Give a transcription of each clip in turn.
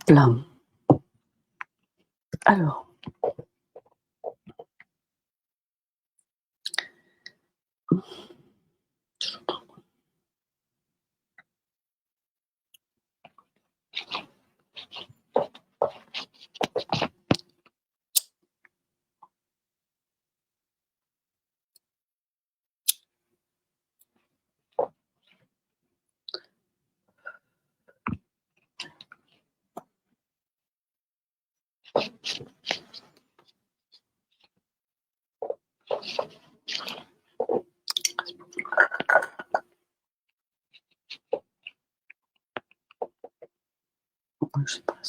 Hop là. Alors. Je sais pas.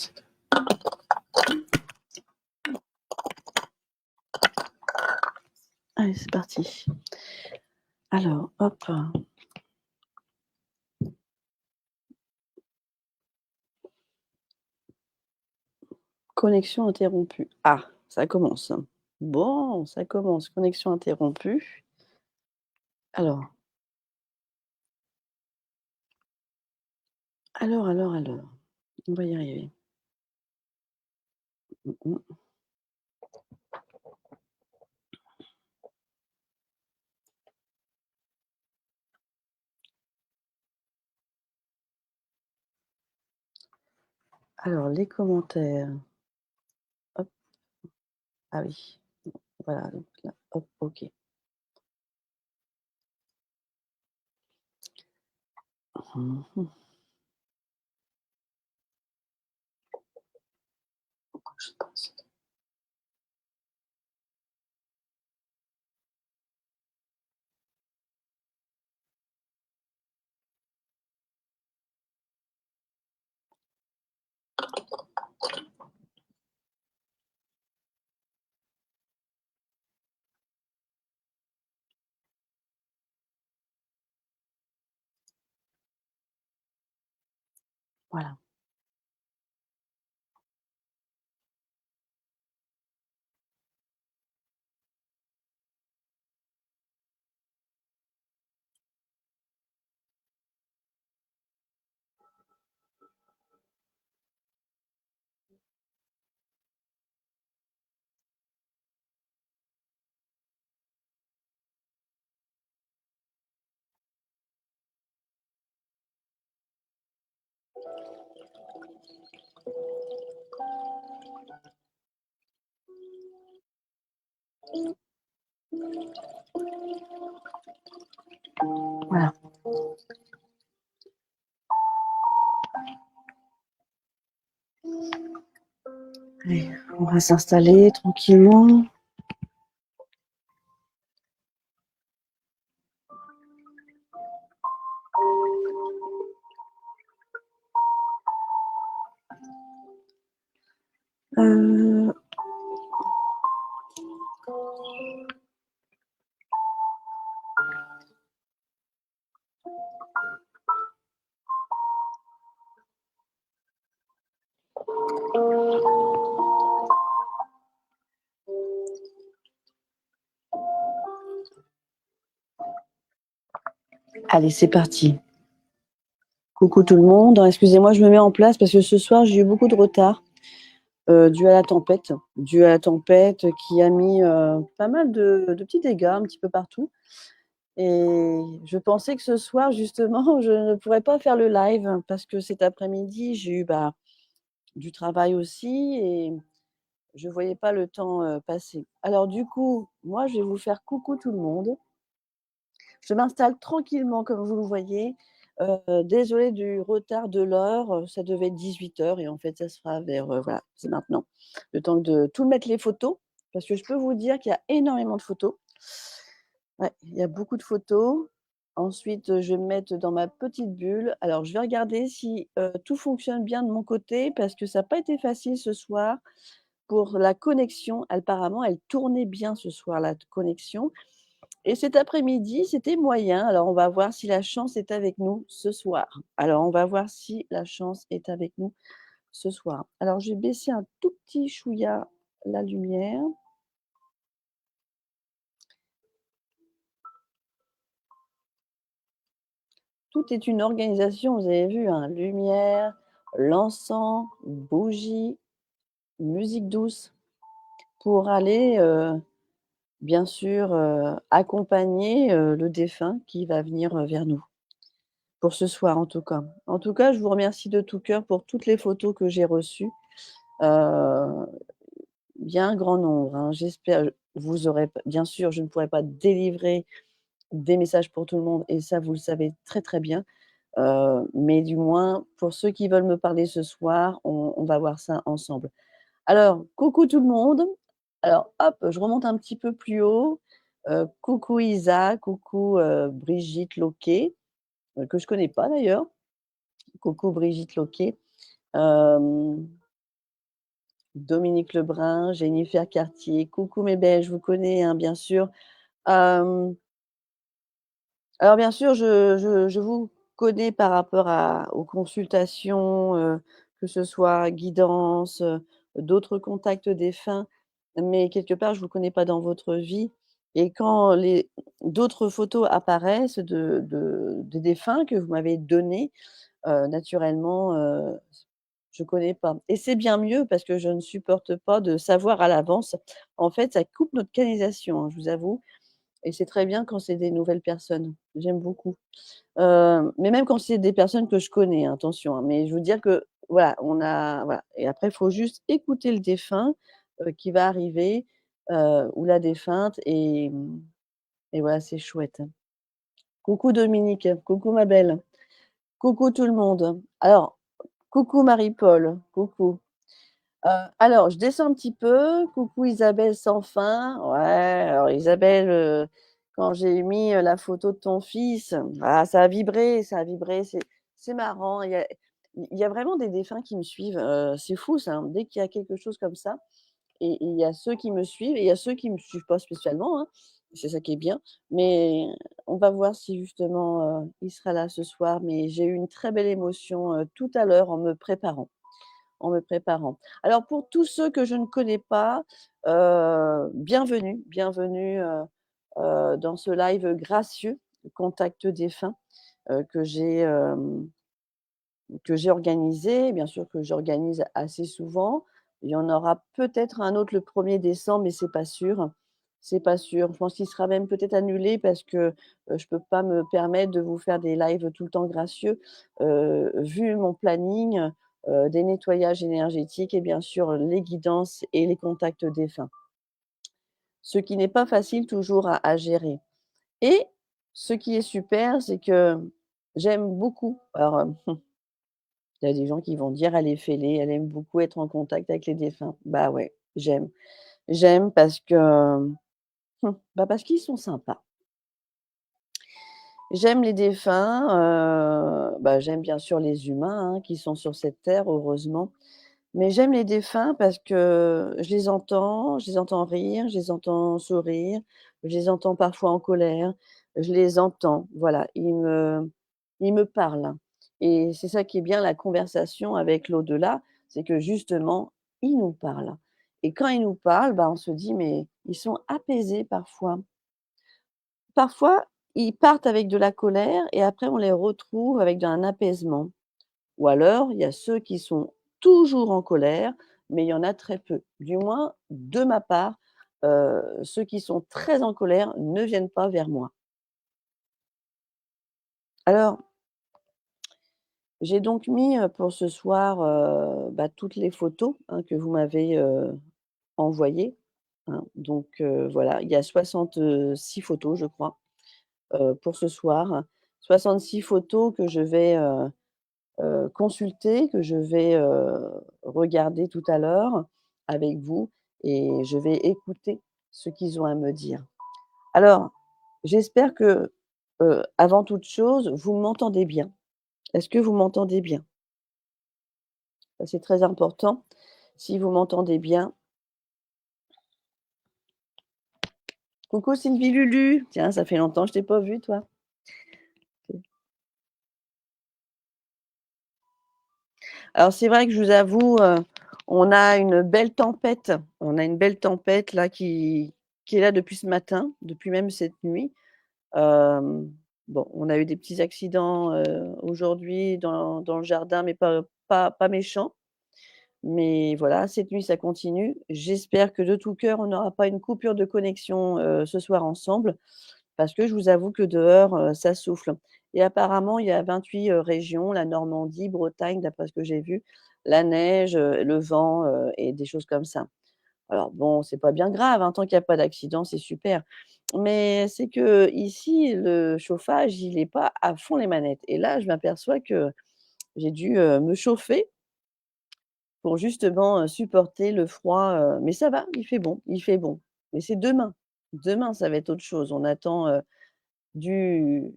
Allez, c'est parti. Alors, hop. Connexion interrompue. Ah, ça commence. Bon, ça commence. Connexion interrompue. Alors. Alors. On va y arriver. Alors, les commentaires. Hop. Ah oui. Voilà. Donc là, hop, OK. Je pense. Voilà. Voilà. Allez, on va s'installer tranquillement. Allez, c'est parti. Coucou tout le monde. Excusez-moi, je me mets en place parce que ce soir, j'ai eu beaucoup de retard dû à la tempête. Dû à la tempête qui a mis pas mal de petits dégâts un petit peu partout. Et je pensais que ce soir, justement, je ne pourrais pas faire le live parce que cet après-midi, j'ai eu du travail aussi et je ne voyais pas le temps passer. Alors du coup, moi, je vais vous faire coucou tout le monde. Je m'installe tranquillement, comme vous le voyez. Désolée du retard de l'heure, ça devait être 18h et en fait, ça sera vers, voilà, c'est maintenant. Le temps de tout mettre les photos, parce que je peux vous dire qu'il y a énormément de photos. Ouais, il y a beaucoup de photos. Ensuite, je vais me mettre dans ma petite bulle. Alors, je vais regarder si, tout fonctionne bien de mon côté parce que ça n'a pas été facile ce soir pour la connexion. Apparemment, elle tournait bien ce soir, la connexion. Et cet après-midi, c'était moyen. Alors, on va voir si la chance est avec nous ce soir. Alors, on va voir si la chance est avec nous ce soir. Alors, je vais baisser un tout petit chouïa la lumière. Tout est une organisation, vous avez vu, hein, lumière, l'encens, bougies, musique douce pour aller, bien sûr, accompagner, le défunt qui va venir, vers nous. Pour ce soir en tout cas. En tout cas, je vous remercie de tout cœur pour toutes les photos que j'ai reçues. Heu, bien un grand nombre, hein. J'espère vous aurez p bien sûr, je ne pourrai pas délivrer des messages pour tout le monde et ça, vous le savez très, très bien. Mais du moins, pour ceux qui veulent me parler ce soir, on va voir ça ensemble. Alors, coucou tout le monde. Alors hop, je remonte un petit peu plus haut. Coucou Isa, coucou, Brigitte Loquet, que je connais pas d'ailleurs. Coucou Brigitte Loquet. Hem, Dominique Lebrun, Jennifer Cartier, coucou mes belles, je vous connais, hein, bien sûr. Hem, alors bien sûr, je vous connais par rapport aux consultations, que ce soit guidance, d'autres contacts défunts, mais quelque part, je vous connais pas dans votre vie et quand les d'autres photos apparaissent de défunts que vous m'avez donnés, naturellement, je connais pas et c'est bien mieux parce que je ne supporte pas de savoir à l'avance. En fait, ça coupe notre canalisation, hein, je vous avoue et c'est très bien quand c'est des nouvelles personnes. J'aime beaucoup. Mais même quand c'est des personnes que je connais, hein, attention, hein, mais je veux dire que voilà, on a voilà et après il faut juste écouter le défunt, qui va arriver, ou la défunte et voilà, c'est chouette. Coucou Dominique, coucou ma belle, coucou tout le monde. Alors, coucou Marie-Paul, coucou. Alors je descends un petit peu. Coucou Isabelle sans fin. Ouais, alors Isabelle, quand j'ai mis, la photo de ton fils, ah ça a vibré, c'est marrant. Il y a vraiment des défunts qui me suivent, c'est fou ça, hein. Dès qu'il y a quelque chose comme ça et il y a ceux qui me suivent et il y a ceux qui me suivent pas spécialement, hein. C'est ça qui est bien. Mais on va voir si justement, il sera là ce soir. Mais j'ai eu une très belle émotion, tout à l'heure en me préparant. Alors pour tous ceux que je ne connais pas, bienvenue, bienvenue, dans ce live gracieux, Contact défunt, que j'ai organisé, bien sûr que j'organise assez souvent. Il y en aura peut-être un autre le 1er décembre, mais c'est pas sûr. C'est pas sûr. Je pense qu'il sera même peut-être annulé parce que, je peux pas me permettre de vous faire des lives tout le temps gracieux, vu mon planning, des nettoyages énergétiques et bien sûr les guidances et les contacts défunts. Ce qui n'est pas facile toujours à gérer et ce qui est super, c'est que j'aime beaucoup alors, il y a des gens qui vont dire: «Elle est fêlée, elle aime beaucoup être en contact avec les défunts». Bah ouais, j'aime. J'aime parce que, bah, parce qu'ils sont sympas. J'aime les défunts, bah, j'aime bien sûr les humains, hein, qui sont sur cette terre, heureusement. Mais j'aime les défunts parce que je les entends rire, je les entends sourire, je les entends parfois en colère, je les entends, voilà, ils me parlent et c'est ça qui est bien la conversation avec l'au-delà, c'est que justement, ils nous parlent et quand ils nous parlent, bah, on se dit: «Mais ils sont apaisés parfois». Parfois, ils partent avec de la colère et après on les retrouve avec un apaisement. Ou alors, il y a ceux qui sont toujours en colère, mais il y en a très peu. Du moins, de ma part, ceux qui sont très en colère ne viennent pas vers moi. Alors, j'ai donc mis, pour ce soir, bah, toutes les photos, hein, que vous m'avez, envoyées, hein. Donc, voilà, il y a 66 photos, je crois, pour ce soir. 66 photos que je vais, consulter, que je vais, regarder tout à l'heure avec vous et je vais écouter ce qu'ils ont à me dire. Alors, j'espère que, avant toute chose, vous m'entendez bien. Est-ce que vous m'entendez bien? Ça, c'est très important. Si vous m'entendez bien. Coucou Sylvie Lulu! Tiens, ça fait longtemps que je t'ai pas vue toi. Alors c'est vrai que je vous avoue, on a une belle tempête là qui est là depuis ce matin, depuis même cette nuit. Hem Bon, on a eu des petits accidents, aujourd'hui dans le jardin, mais pas méchants. Mais voilà, cette nuit, ça continue. J'espère que de tout cœur, on n'aura pas une coupure de connexion, ce soir ensemble, parce que je vous avoue que dehors, ça souffle et apparemment, il y a 28, régions, la Normandie, Bretagne, d'après ce que j'ai vu, la neige, le vent, et des choses comme ça. Alors bon, c'est pas bien grave, hein, tant qu'il y a pas d'accident, c'est super. Mais c'est qu'ici, le chauffage, il est pas à fond les manettes et là, je m'aperçois que j'ai dû, me chauffer pour justement, supporter le froid, mais ça va, il fait bon, il fait bon. Mais c'est demain. Demain, ça va être autre chose. On attend, du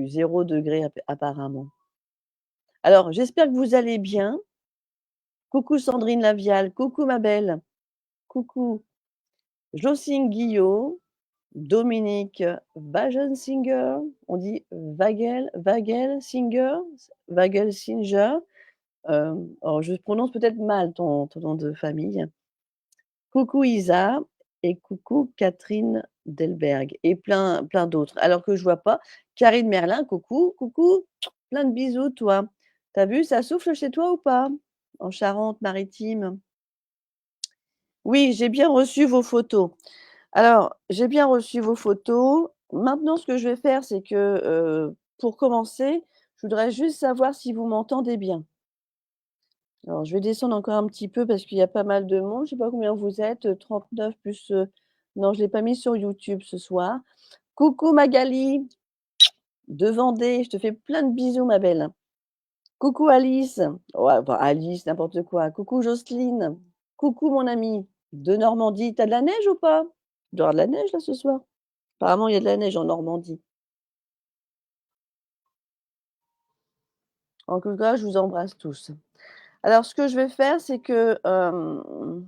0 degré apparemment. Alors j'espère que vous allez bien. Coucou Sandrine Lavial, coucou ma belle, coucou Jocelyne Guillot, Dominique Wagensinger, on dit Wagelsinger, Wagelsinger, alors je prononce peut-être mal ton nom de famille. Coucou Isa et coucou Catherine Delberg et plein d'autres. Alors que je vois pas Karine Merlin, coucou, coucou, plein de bisous toi. Tu as vu, ça souffle chez toi ou pas? En Charente-Maritime? Oui, j'ai bien reçu vos photos. Alors, j'ai bien reçu vos photos. Maintenant, ce que je vais faire, c'est que, pour commencer, je voudrais juste savoir si vous m'entendez bien. Alors, je vais descendre encore un petit peu parce qu'il y a pas mal de monde. Je sais pas combien vous êtes, 39 plus, non, je l'ai pas mis sur YouTube ce soir. Coucou Magali de Vendée, je te fais plein de bisous ma belle. Coucou Alice, ouais, bah, Alice, n'importe quoi. Coucou Jocelyne. Coucou mon amie de Normandie. Tu as de la neige ou pas? Il doit y avoir de la neige là ce soir? Apparemment, il y a de la neige en Normandie. En tout cas, je vous embrasse tous. Alors ce que je vais faire, c'est que, je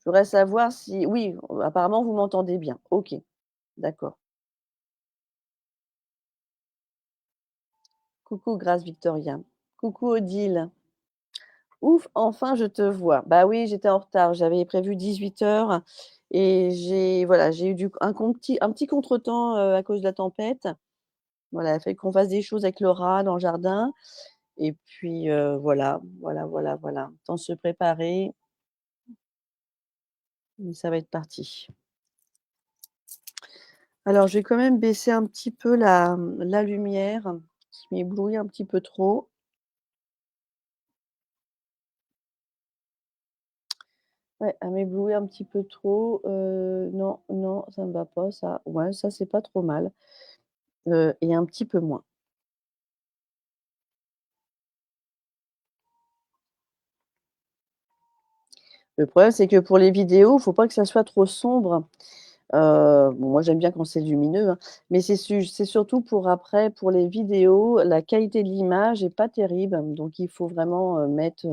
voudrais savoir si oui, apparemment vous m'entendez bien. OK, d'accord. Coucou Grace Victoria. Coucou Odile. Ouf, enfin je te vois. Bah oui, j'étais en retard. J'avais prévu 18 heures et j'ai eu un petit contretemps, à cause de la tempête. Voilà, il a fallu qu'on fasse des choses avec Laura dans le jardin et puis, voilà. Temps de se préparer, mais ça va être parti. Alors je vais quand même baisser un petit peu la lumière qui m'éblouit un petit peu trop. Ouais, elle m'éblouit un petit peu trop, non, non, ça me va pas ça. Ouais, ça c'est pas trop mal, et un petit peu moins. Le problème, c'est que pour les vidéos, il faut pas que ça soit trop sombre. Bon, moi j'aime bien quand c'est lumineux, hein, mais c'est surtout pour après, pour les vidéos, la qualité de l'image est pas terrible, donc il faut vraiment, mettre,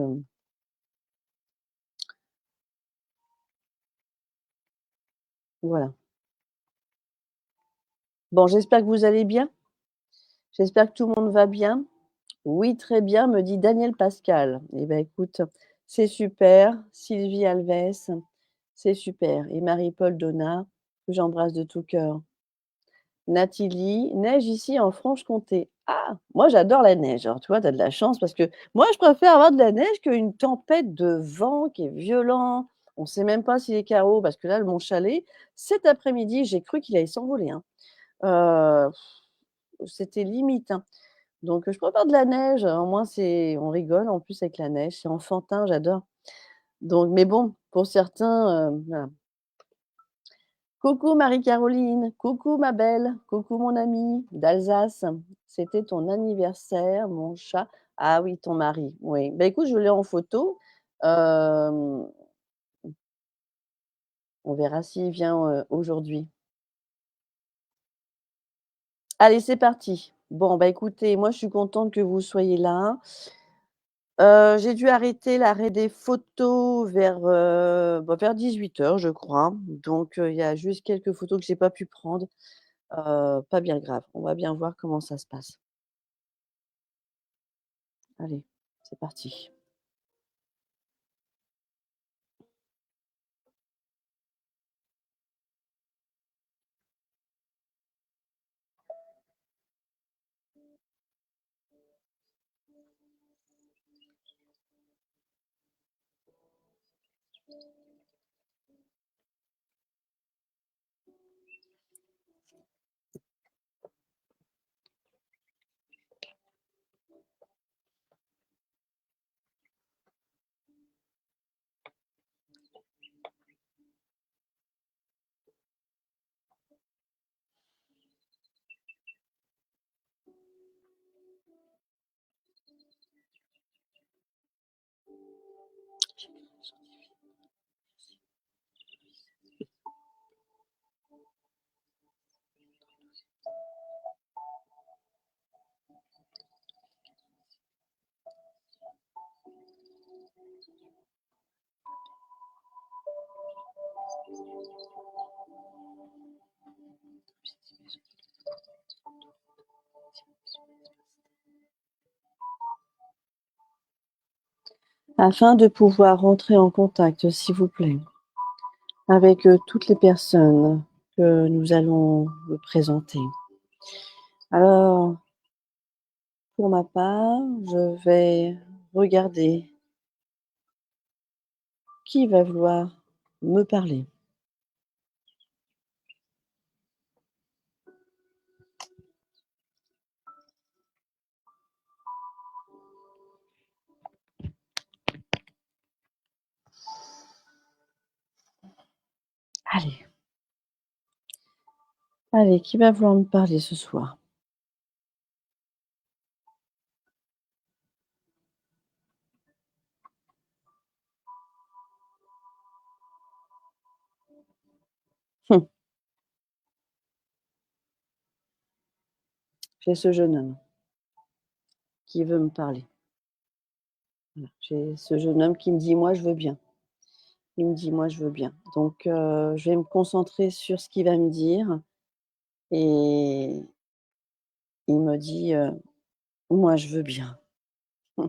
voilà. Bon, j'espère que vous allez bien. J'espère que tout le monde va bien. Oui, très bien, me dit Daniel Pascal. Eh ben, écoute, c'est super. Sylvie Alves, c'est super. Et Marie-Paul Donat, que j'embrasse de tout cœur. Nathalie, neige ici en Franche-Comté. Ah, moi j'adore la neige. Alors, tu vois, tu as de la chance parce que moi, je préfère avoir de la neige qu'une tempête de vent qui est violent. On ne sait même pas s'il est carreau parce que là, mon chalet, cet après-midi, j'ai cru qu'il allait s'envoler, hein. Heu, C'était limite, hein. Donc, je préfère de la neige, au moins c'est on rigole en plus avec la neige, c'est enfantin, j'adore. Donc mais bon, pour certains, voilà. Coucou Marie-Caroline, coucou ma belle, coucou mon amie d'Alsace. C'était ton anniversaire, mon chat. Ah oui, ton mari, oui. Bah, écoute, je l'ai en photo, hem, on verra s'il vient, aujourd'hui. Allez, c'est parti. Bon, bah, écoutez, moi je suis contente que vous soyez là. J'ai dû arrêter l'arrêt des photos vers 18 heures, je crois. Donc il y a juste quelques photos que j'ai pas pu prendre, pas bien grave. On va bien voir comment ça se passe. Allez, c'est parti. Afin de pouvoir rentrer en contact, s'il vous plaît, avec, toutes les personnes que nous allons vous présenter. Alors, pour ma part, je vais regarder qui va vouloir me parler. Allez, allez, qui va vouloir me parler ce soir? Mmh, j'ai ce jeune homme qui veut me parler. Voilà, j'ai ce jeune homme qui me dit: «Moi, je veux bien». Il me dit: «Moi, je veux bien». Donc je vais me concentrer sur ce qu'il va me dire et il me dit, «Moi, je veux bien». Mmh,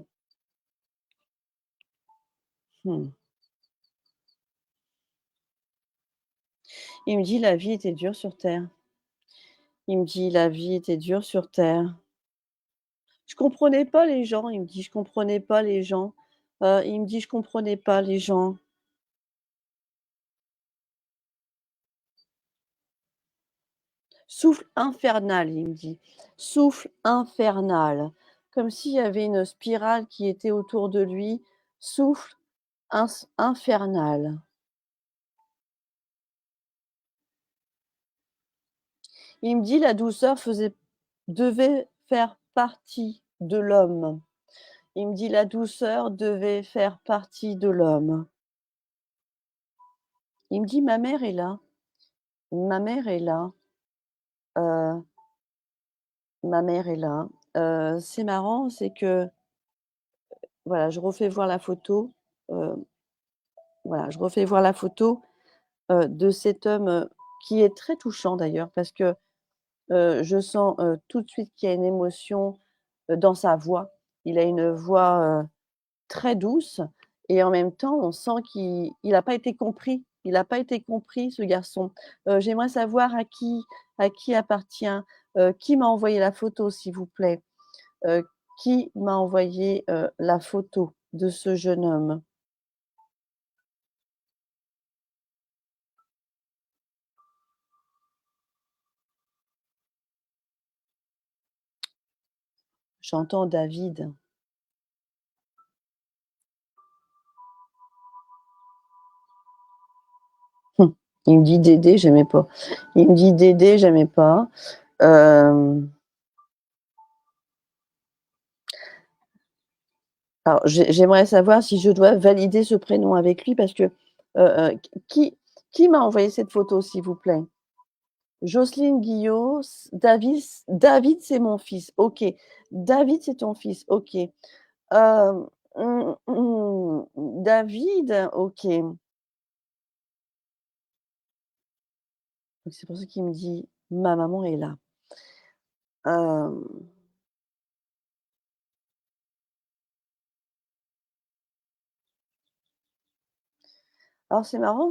mmh. Il me dit: «La vie était dure sur terre». Il me dit: «La vie était dure sur terre». Je comprenais pas les gens, il me dit: «Je comprenais pas les gens». Il me dit: «Je comprenais pas les gens». Souffle infernal, il me dit. Souffle infernal. Comme s'il y avait une spirale qui était autour de lui. Souffle infernal. Il me dit: «La douceur devait faire partie de l'homme». Il me dit: «La douceur devait faire partie de l'homme». Il me dit: «Ma mère est là, ma mère est là, heu, ma mère est là». C'est marrant, c'est que, voilà, je refais voir la photo, heu, voilà, je refais voir la photo, de cet homme, qui est très touchant d'ailleurs parce que, je sens, tout de suite qu'il y a une émotion, dans sa voix. Il a une voix, très douce et en même temps, on sent qu'il a pas été compris. Il a pas été compris ce garçon. J'aimerais savoir à qui appartient, qui m'a envoyé la photo s'il vous plaît? Heu, qui m'a envoyé, la photo de ce jeune homme? J'entends David. Mmh. Il me dit: «Dédé», j'aimais pas. Il me dit: «Dédé», j'aimais pas. Hem, alors j'aimerais savoir si je dois valider ce prénom avec lui parce que, qui m'a envoyé cette photo s'il vous plaît? Jocelyne Guillot, David, c'est mon fils. OK. David, c'est ton fils. OK. David, OK. Donc c'est pour ça qu'il me dit: «Ma maman est là». Hem, alors c'est marrant,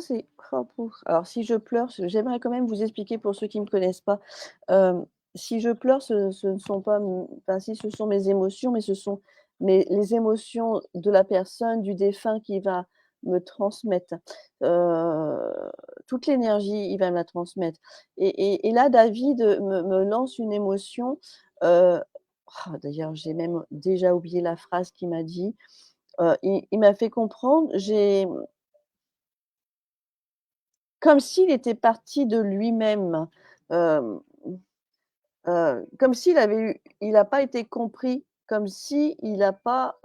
oh pouf, alors si je pleure, j'aimerais quand même vous expliquer pour ceux qui ne me connaissent pas. Hem, si je pleure, ce ne sont pas enfin si, ce sont mes émotions, mais ce sont les émotions de la personne, du défunt qui va me transmettre, toute l'énergie, il va me la transmettre et là, David, me lance une émotion, heu, d'ailleurs, j'ai même déjà oublié la phrase qu'il m'a dit, il m'a fait comprendre, comme s'il était parti de lui-même, hem, comme s'il avait eu il n'a pas été compris, comme si il n'a pas,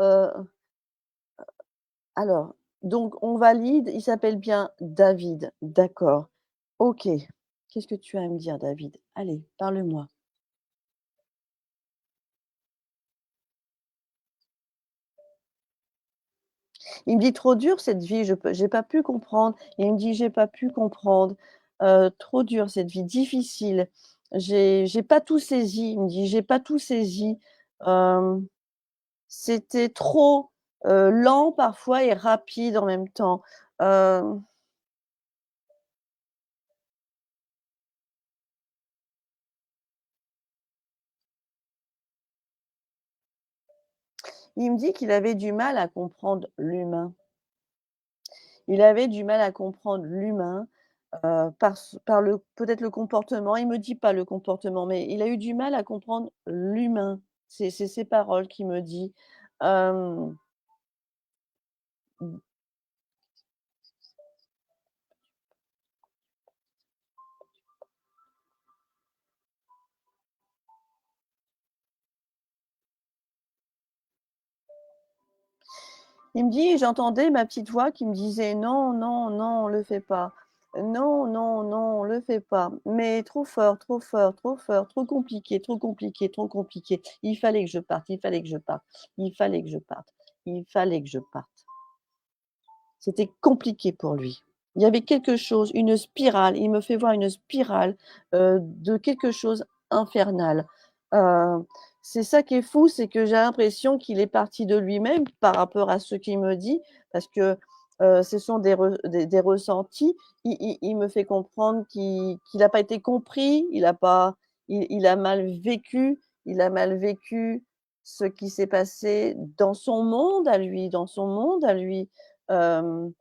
alors, donc on valide, il s'appelle bien David, d'accord. OK. Qu'est-ce que tu as à me dire, David? Allez, parle-moi. Il me dit: «Trop dur cette vie, j'ai pas pu comprendre». Il me dit: «J'ai pas pu comprendre, trop dur cette vie, difficile. J'ai pas tout saisi». Il me dit: «J'ai pas tout saisi, hem, c'était trop, lent parfois et rapide en même temps». Hem, il me dit qu'il avait du mal à comprendre l'humain. Il avait du mal à comprendre l'humain, par le peut-être le comportement. Il me dit pas le comportement, mais il a eu du mal à comprendre l'humain. C'est ses paroles qu'il me dit. Hem, il me dit: «J'entendais ma petite voix qui me disait: "Non, non, non, le fais pas. Non, non, non, le fais pas"». Mais trop fort, trop fort, trop fort, trop compliqué, trop compliqué, trop compliqué. Il fallait que je parte, il fallait que je parte, il fallait que je parte, il fallait que je parte. C'était compliqué pour lui. Il y avait quelque chose, une spirale, il me fait voir une spirale, de quelque chose infernal. Heu, c'est ça qui est fou, c'est que j'ai l'impression qu'il est parti de lui-même par rapport à ce qu'il me dit, parce que, ce sont des ressentis. Il me fait comprendre qu'il n'a pas été compris, il a mal vécu, il a mal vécu ce qui s'est passé dans son monde à lui, dans son monde à lui. Hem,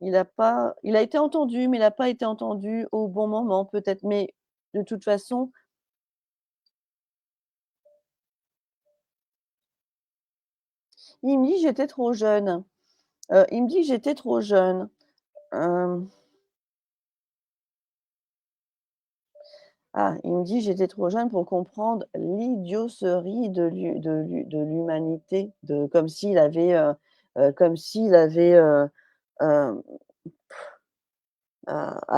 il a été entendu, mais il a pas été entendu au bon moment peut-être, mais de toute façon, il me dit: «J'étais trop jeune». Il me dit: «J'étais trop jeune». Hem, il me dit: «J'étais trop jeune pour comprendre l'idiocerie de l'humanité», de comme s'il avait, hem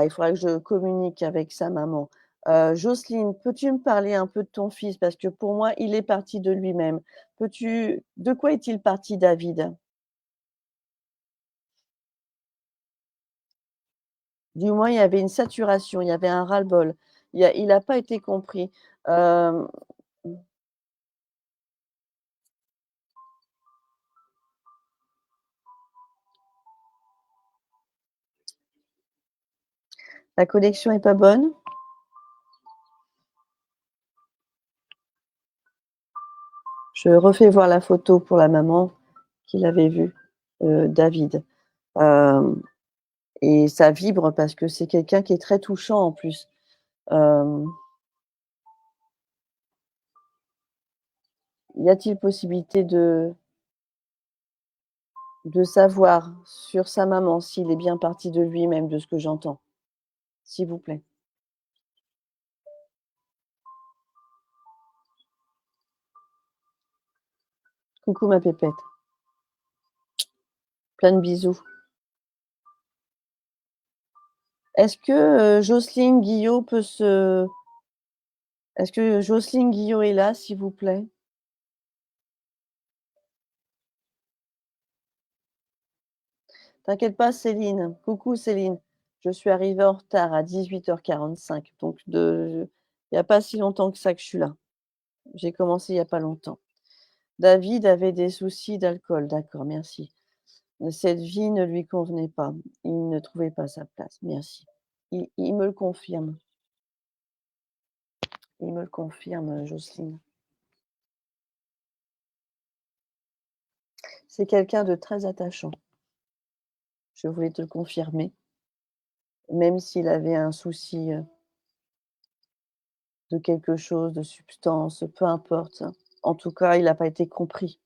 il faudrait que je communique avec sa maman. Jocelyne, peux-tu me parler un peu de ton fils? Parce que pour moi, il est parti de lui-même. Peux-tu De quoi est-il parti, David? Du moins, il y avait une saturation, il y avait un ras-le-bol. Il n'a pas été compris. Hem, la connexion est pas bonne. Je refais voir la photo pour la maman qui l'avait vu, David. Hem et ça vibre parce que c'est quelqu'un qui est très touchant en plus. Hem Y a-t-il possibilité de savoir sur sa maman s'il est bien parti de lui-même, de ce que j'entends? S'il vous plaît. Coucou ma pépette. Plein de bisous. Est-ce que, Jocelyne Guillot peut se est-ce que Jocelyne Guillot est là, s'il vous plaît? T'inquiète pas Céline. Coucou Céline. Je suis arrivée en retard à 18h45, donc il y a pas si longtemps que ça que je suis là. J'ai commencé il y a pas longtemps. David avait des soucis d'alcool, d'accord, merci. Cette vie ne lui convenait pas. Il ne trouvait pas sa place. Merci. Il me le confirme. Il me le confirme, Jocelyne. C'est quelqu'un de très attachant. Je voulais te le confirmer, même s'il avait un souci, de quelque chose, de substance, peu importe. En tout cas, il n'a pas été compris.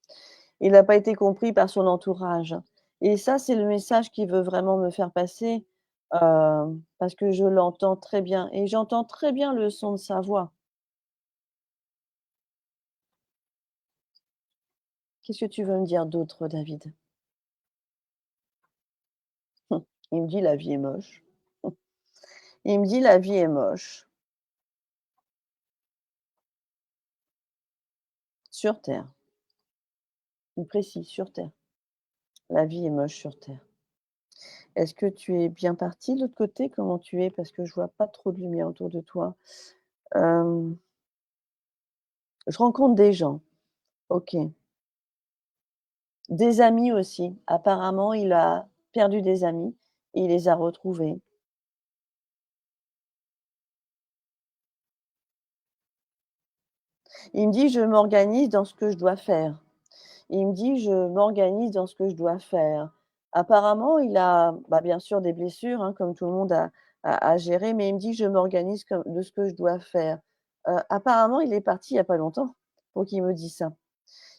Il n'a pas été compris par son entourage et ça, c'est le message qu'il veut vraiment me faire passer, parce que je l'entends très bien et j'entends très bien le son de sa voix. Qu'est-ce que tu veux me dire d'autre, David? Il me dit: «La vie est moche». Il me dit: «La vie est moche». Sur terre, il précise, sur terre. La vie est moche sur terre. Est-ce que tu es bien parti de l'autre côté? Comment tu es? Parce que je vois pas trop de lumière autour de toi. Hem, je rencontre des gens. OK. Des amis aussi. Apparemment, il a perdu des amis et il les a retrouvés. Il me dit: «Je m'organise dans ce que je dois faire». Il me dit: «Je m'organise dans ce que je dois faire». Apparemment, il a, bah, bien sûr des blessures, hein, comme tout le monde à gérer, mais il me dit: «Je m'organise comme de ce que je dois faire». Apparemment, il est parti il y a pas longtemps pour qu'il me dise ça.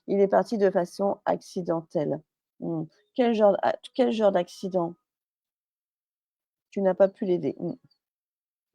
Il est parti de façon accidentelle. Mmh. Quel genre d'accident? Tu n'as pas pu l'aider? Mmh.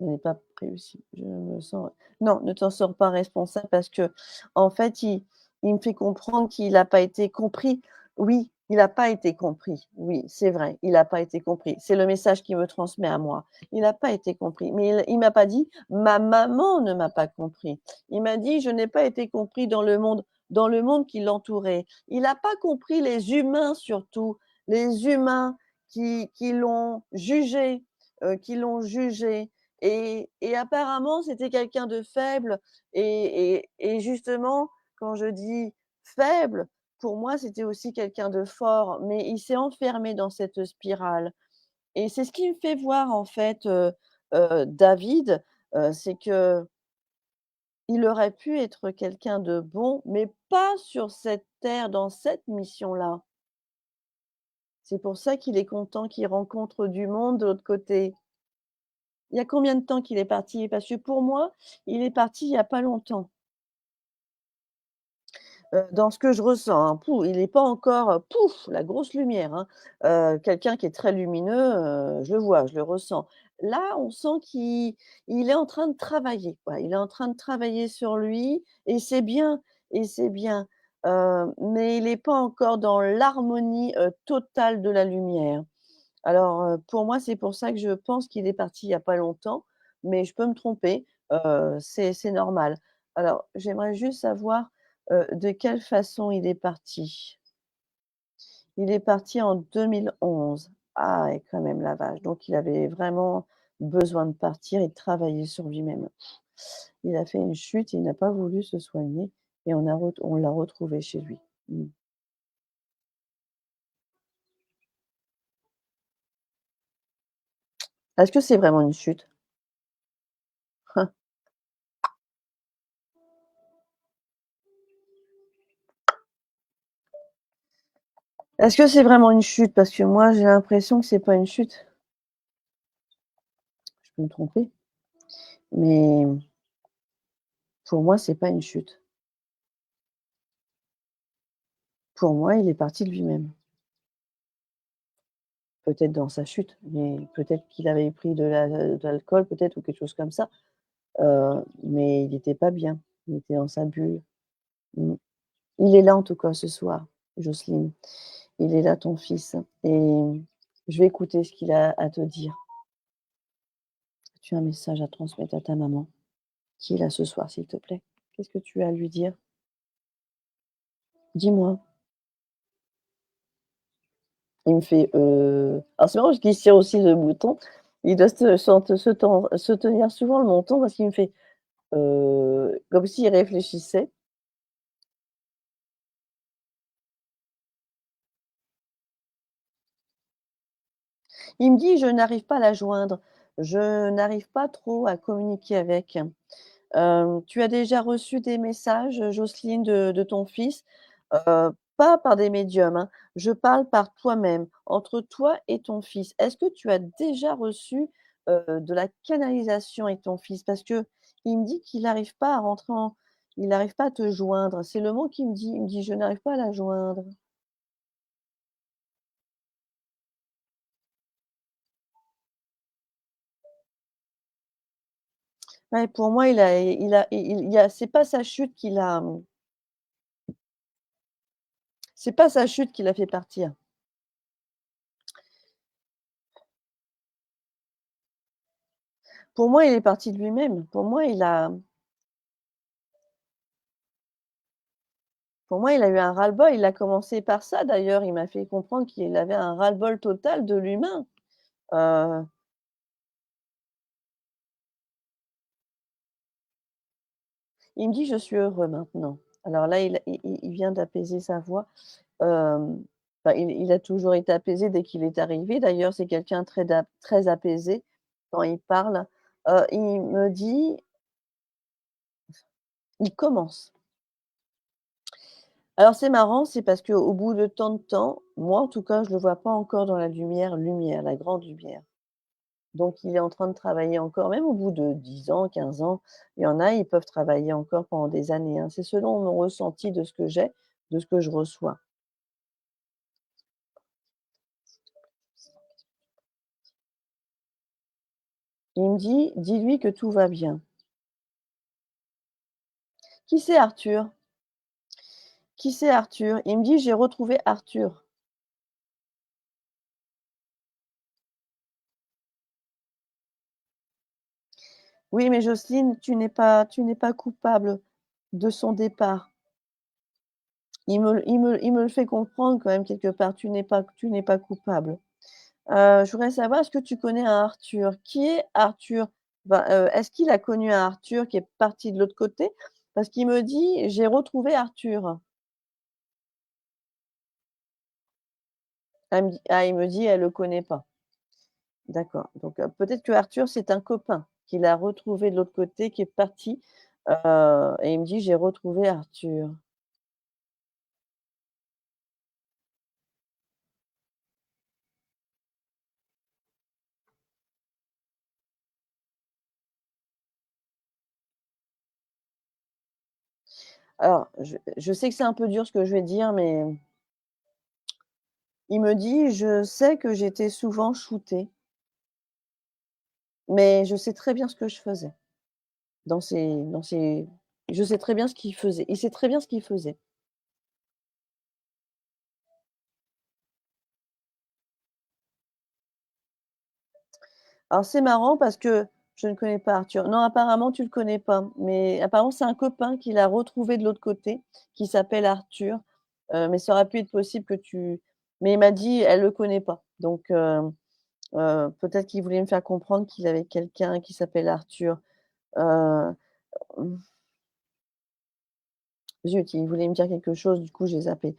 Je n'ai pas réussi. Je me sens non, ne t'en sors pas responsable parce qu'en fait, il me fait comprendre qu'il n'a pas été compris. Oui, il n'a pas été compris. Oui, c'est vrai, il n'a pas été compris. C'est le message qu'il me transmet à moi. Il n'a pas été compris, mais il m'a pas dit: «Ma maman ne m'a pas compris». Il m'a dit: «Je n'ai pas été compris dans le monde qui l'entourait». Il n'a pas compris les humains surtout, les humains qui l'ont jugé, qui l'ont jugé. Et apparemment, c'était quelqu'un de faible et justement, quand je dis faible, pour moi, c'était aussi quelqu'un de fort, mais il s'est enfermé dans cette spirale et c'est ce qui me fait voir en fait, David, c'est qu'il aurait pu être quelqu'un de bon, mais pas sur cette terre, dans cette mission-là. C'est pour ça qu'il est content qu'il rencontre du monde de l'autre côté. Il y a combien de temps qu'il est parti? Parce que pour moi, il est parti il y a pas longtemps. Dans ce que je ressens, hein, pou il est pas encore, pouf, la grosse lumière, hein. Quelqu'un qui est très lumineux, je le vois, je le ressens. Là, on sent qu'il est en train de travailler, quoi. Il est en train de travailler sur lui et c'est bien, mais il est pas encore dans l'harmonie, totale de la lumière. Alors, pour moi, c'est pour ça que je pense qu'il est parti il y a pas longtemps, mais je peux me tromper, c'est normal. Alors, j'aimerais juste savoir, de quelle façon il est parti? Il est parti en 2011. Ah ouais, quand même la vache, donc il avait vraiment besoin de partir et de travailler sur lui-même. Il a fait une chute, il n'a pas voulu se soigner et on l'a retrouvé chez lui. Mmh. Est-ce que c'est vraiment une chute? Est-ce que c'est vraiment une chute? Parce que moi, j'ai l'impression que c'est pas une chute. Je peux me tromper, mais pour moi, c'est pas une chute. Pour moi, il est parti de lui-même. Peut-être dans sa chute, mais peut-être qu'il avait pris de l'alcool peut-être ou quelque chose comme ça, mais il était pas bien. Il était dans sa bulle. Mmh. Il est là en tout cas ce soir, Jocelyne. Il est là ton fils et je vais écouter ce qu'il a à te dire. Tu as un message à transmettre à ta maman qui est là ce soir, s'il te plaît? Qu'est-ce que tu as à lui dire? Dis-moi. Il me fait, alors c'est marrant parce qu'il se tire aussi le bouton. Il doit se tenir souvent le menton parce qu'il me fait, comme s'il réfléchissait. Il me dit: «Je n'arrive pas à la joindre. Je n'arrive pas trop à communiquer avec». Tu as déjà reçu des messages, Jocelyne, de ton fils? pas par des médiums, hein, je parle par toi-même, entre toi et ton fils. Est-ce que tu as déjà reçu, de la canalisation avec ton fils? Parce qu'il me dit qu'il n'arrive pas à rentrer en il n'arrive pas à te joindre. C'est le mot qu'il me dit. Il me dit: «Je n'arrive pas à la joindre». Ouais, pour moi, il y a c'est pas sa chute qui l'a, c'est pas sa chute qui l'a fait partir. Pour moi, il est parti de lui-même. Pour moi, il a eu un ras-le-bol. Il a commencé par ça d'ailleurs. Il m'a fait comprendre qu'il avait un ras-le-bol total de l'humain. Heu, il me dit: «Je suis heureux maintenant». Alors là, il vient d'apaiser sa voix. Bah, il a toujours été apaisé dès qu'il est arrivé. D'ailleurs, c'est quelqu'un très apaisé quand il parle. Il me dit il commence. Alors c'est marrant, c'est parce qu'au bout de tant de temps, moi en tout cas, je le vois pas encore dans la lumière, la grande lumière. Donc il est en train de travailler encore, même au bout de 10 ans, 15 ans. Il y en a, ils peuvent travailler encore pendant des années, hein. C'est selon mon ressenti de ce que j'ai, de ce que je reçois. Il me dit: «Dis-lui que tout va bien». Qui c'est Arthur? Qui c'est Arthur? Il me dit: «J'ai retrouvé Arthur». Oui, mais Jocelyne, tu n'es pas coupable de son départ. Il me le fait comprendre quand même quelque part. Tu n'es pas coupable. Je voudrais savoir, est-ce que tu connais un Arthur? Qui est Arthur? Ben, est-ce qu'il a connu un Arthur qui est parti de l'autre côté? Parce qu'il me dit: «J'ai retrouvé Arthur». Il me dit: «Elle le connaît pas». D'accord, donc peut-être que Arthur, c'est un copain qu'il a retrouvé de l'autre côté, qui est parti, et il me dit: «J'ai retrouvé Arthur». Alors je sais que c'est un peu dur ce que je vais dire, mais il me dit: «Je sais que j'étais souvent shootée, mais je sais très bien ce que je faisais». Dans ses je sais très bien ce qu'il faisait. Il sait très bien ce qu'il faisait. Alors c'est marrant parce que je ne connais pas Arthur. Non, apparemment tu le connais pas, mais apparemment c'est un copain qu'il a retrouvé de l'autre côté, qui s'appelle Arthur, mais ça aurait pu être possible que tu mais il m'a dit: «Elle le connaît pas». Donc peut-être qu'il voulait me faire comprendre qu'il avait quelqu'un qui s'appelle Arthur. Heu, mmh, Zut, il voulait me dire quelque chose, du coup j'ai zappé.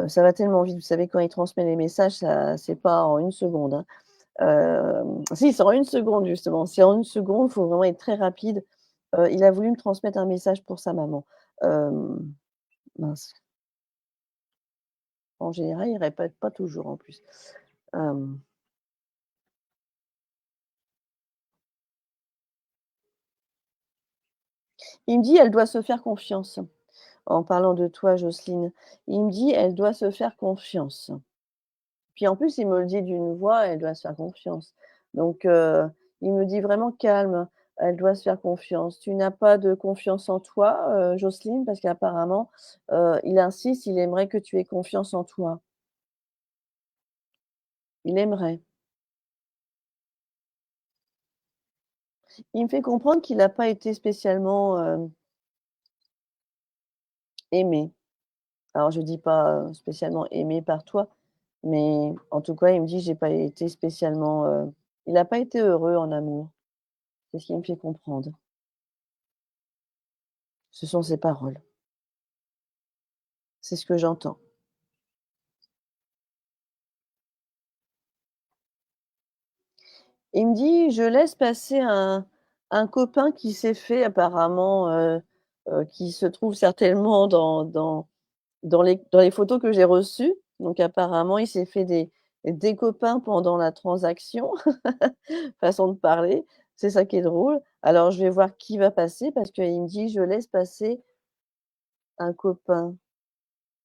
Ça va tellement vite, vous savez quand il transmet les messages, ça c'est pas en une seconde, hein. Si, c'est en une seconde justement, c'est en une seconde, il faut vraiment être très rapide. Il a voulu me transmettre un message pour sa maman. Hem, Mince, en général, il répète pas toujours en plus. Hem, il me dit: «Elle doit se faire confiance», en parlant de toi, Jocelyne. Il me dit: «Elle doit se faire confiance». Puis en plus, il me le dit d'une voix, elle doit se faire confiance. Donc il me dit vraiment calme, elle doit se faire confiance. Tu n'as pas de confiance en toi, Jocelyne? Parce qu'apparemment, il insiste, il aimerait que tu aies confiance en toi. Il aimerait. Il me fait comprendre qu'il n'a pas été spécialement, aimé. Alors je dis pas, spécialement aimé par toi, mais en tout cas, il me dit: «J'ai pas été spécialement, il n'a pas été heureux en amour». C'est ce qu'il me fait comprendre. Ce sont ses paroles. C'est ce que j'entends. Il me dit: «Je laisse passer un copain qui s'est fait apparemment, qui se trouve certainement dans les photos que j'ai reçues, donc apparemment, il s'est fait des copains pendant la transaction, façon de parler. C'est ça qui est drôle. Alors je vais voir qui va passer parce qu'il me dit: «Je laisse passer un copain».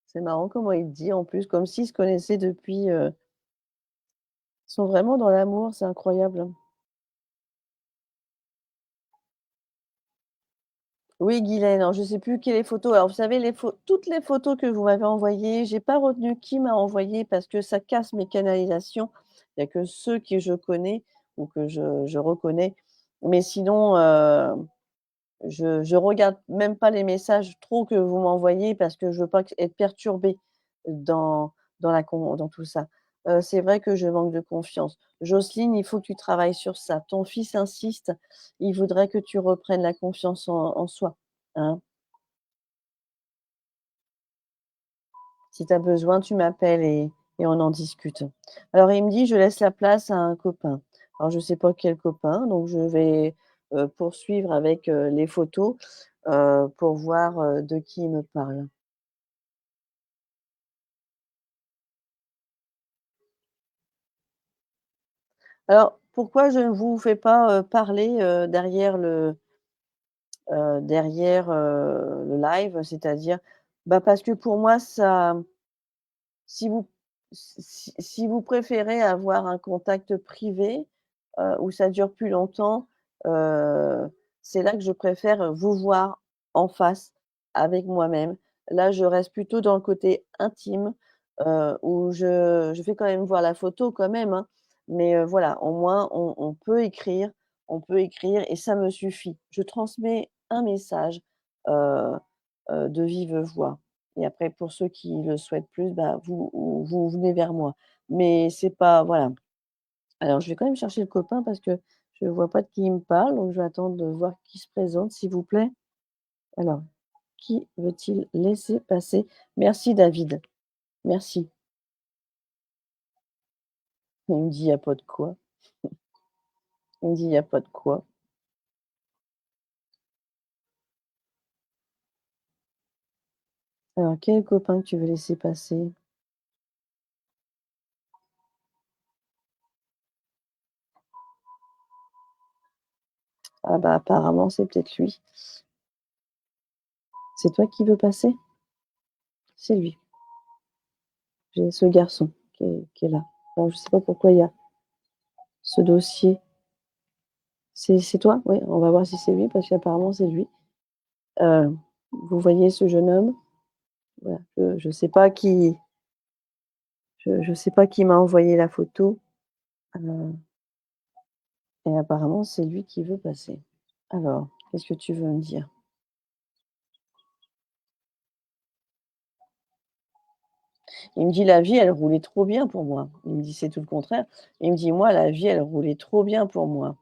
C'est marrant comment il dit en plus, comme s'ils se connaissaient depuis, ils sont vraiment dans l'amour, c'est incroyable, hein. Oui, Guylaine, alors je sais plus quelle est les photos. Alors vous savez toutes les photos que vous m'avez envoyées, j'ai pas retenu qui m'a envoyé parce que ça casse mes canalisations. Il y a que ceux que je connais ou que je reconnais. Mais sinon, je regarde même pas les messages trop que vous m'envoyez parce que je veux pas être perturbée dans dans tout ça. C'est vrai que je manque de confiance. Jocelyne, il faut que tu travailles sur ça. Ton fils insiste, il voudrait que tu reprennes la confiance en soi, hein. Si tu as besoin, tu m'appelles et on en discute. Alors il me dit: «Je laisse la place à un copain». Alors je sais pas quel copain, donc je vais, poursuivre avec, les photos, pour voir, de qui il me parle. Alors pourquoi je ne vous fais pas, parler, derrière le live? C'est-à-dire, bah, parce que pour moi ça si vous si vous préférez avoir un contact privé, où ça dure plus longtemps, heu, c'est là que je préfère vous voir en face avec moi-même. Là, je reste plutôt dans le côté intime, où je fais quand même voir la photo quand même, hein, mais voilà, au moins on peut écrire et ça me suffit. Je transmets un message, heu de vive voix. Et après pour ceux qui le souhaitent plus, bah, vous venez vers moi. Mais c'est pas voilà. Alors je vais quand même chercher le copain parce que je ne vois pas de qui il me parle, donc je vais attendre de voir qui se présente, s'il vous plaît. Alors, qui veut-il laisser passer? Merci David, merci. Il me dit: «Il y a pas de quoi». Il me dit: «Il y a pas de quoi». Alors quel copain que tu veux laisser passer? Ah bah, apparemment c'est peut-être lui. C'est toi qui veux passer? C'est lui. J'ai ce garçon qui est là. Alors je sais pas pourquoi il y a ce dossier. C'est toi? Oui, on va voir si c'est lui parce qu'apparemment c'est lui. Vous voyez ce jeune homme? Voilà, je sais pas qui m'a envoyé la photo, heu et apparemment c'est lui qui veut passer. Alors, qu'est-ce que tu veux me dire? Il me dit: «La vie, elle roulait trop bien pour moi». Il me dit: «C'est tout le contraire». Il me dit: «Moi, la vie, elle roulait trop bien pour moi».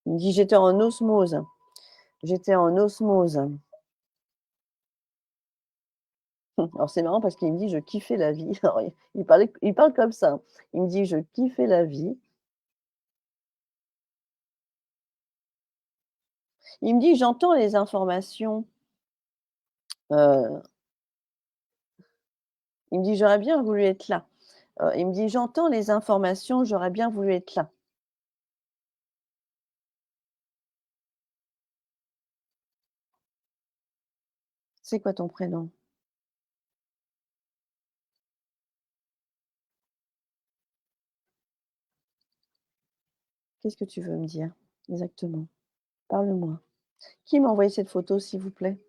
Il me dit: «J'étais en osmose, j'étais en osmose». Alors c'est marrant parce qu'il me dit: «Je kiffais la vie». Alors il parle comme ça, hein. Il me dit: «Je kiffais la vie». Il me dit: «J'entends les informations, heu» il me dit: «J'aurais bien voulu être là». Il me dit: «J'entends les informations, j'aurais bien voulu être là». C'est quoi ton prénom? Qu'est-ce que tu veux me dire exactement? Parle-moi. Qui m'a envoyé cette photo, s'il vous plaît?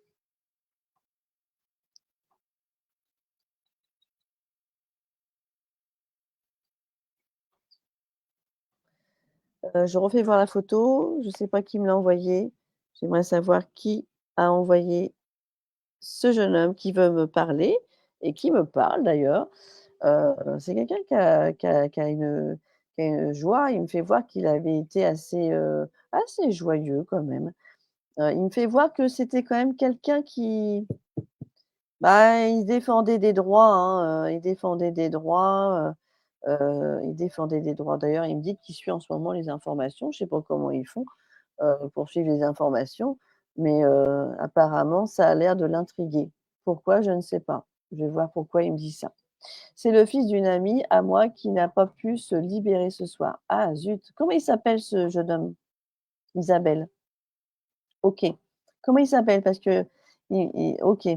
Je refais voir la photo, je ne sais pas qui me l'a envoyée. J'aimerais savoir qui a envoyé ce jeune homme qui veut me parler et qui me parle d'ailleurs. C'est quelqu'un qui a une joie. Il me fait voir qu'il avait été assez joyeux quand même. Il me fait voir que c'était quand même quelqu'un qui, bah, il défendait des droits, hein, il défendait des droits, il défendait des droits. D'ailleurs, il me dit qu'il suit en ce moment les informations. Je sais pas comment ils font, pour suivre les informations, mais apparemment ça a l'air de l'intriguer. Pourquoi? Je ne sais pas. Je vais voir pourquoi il me dit ça. C'est le fils d'une amie à moi qui n'a pas pu se libérer ce soir. Ah zut! Comment il s'appelle ce jeune homme? Isabelle. OK. Comment il s'appelle? Parce que il OK.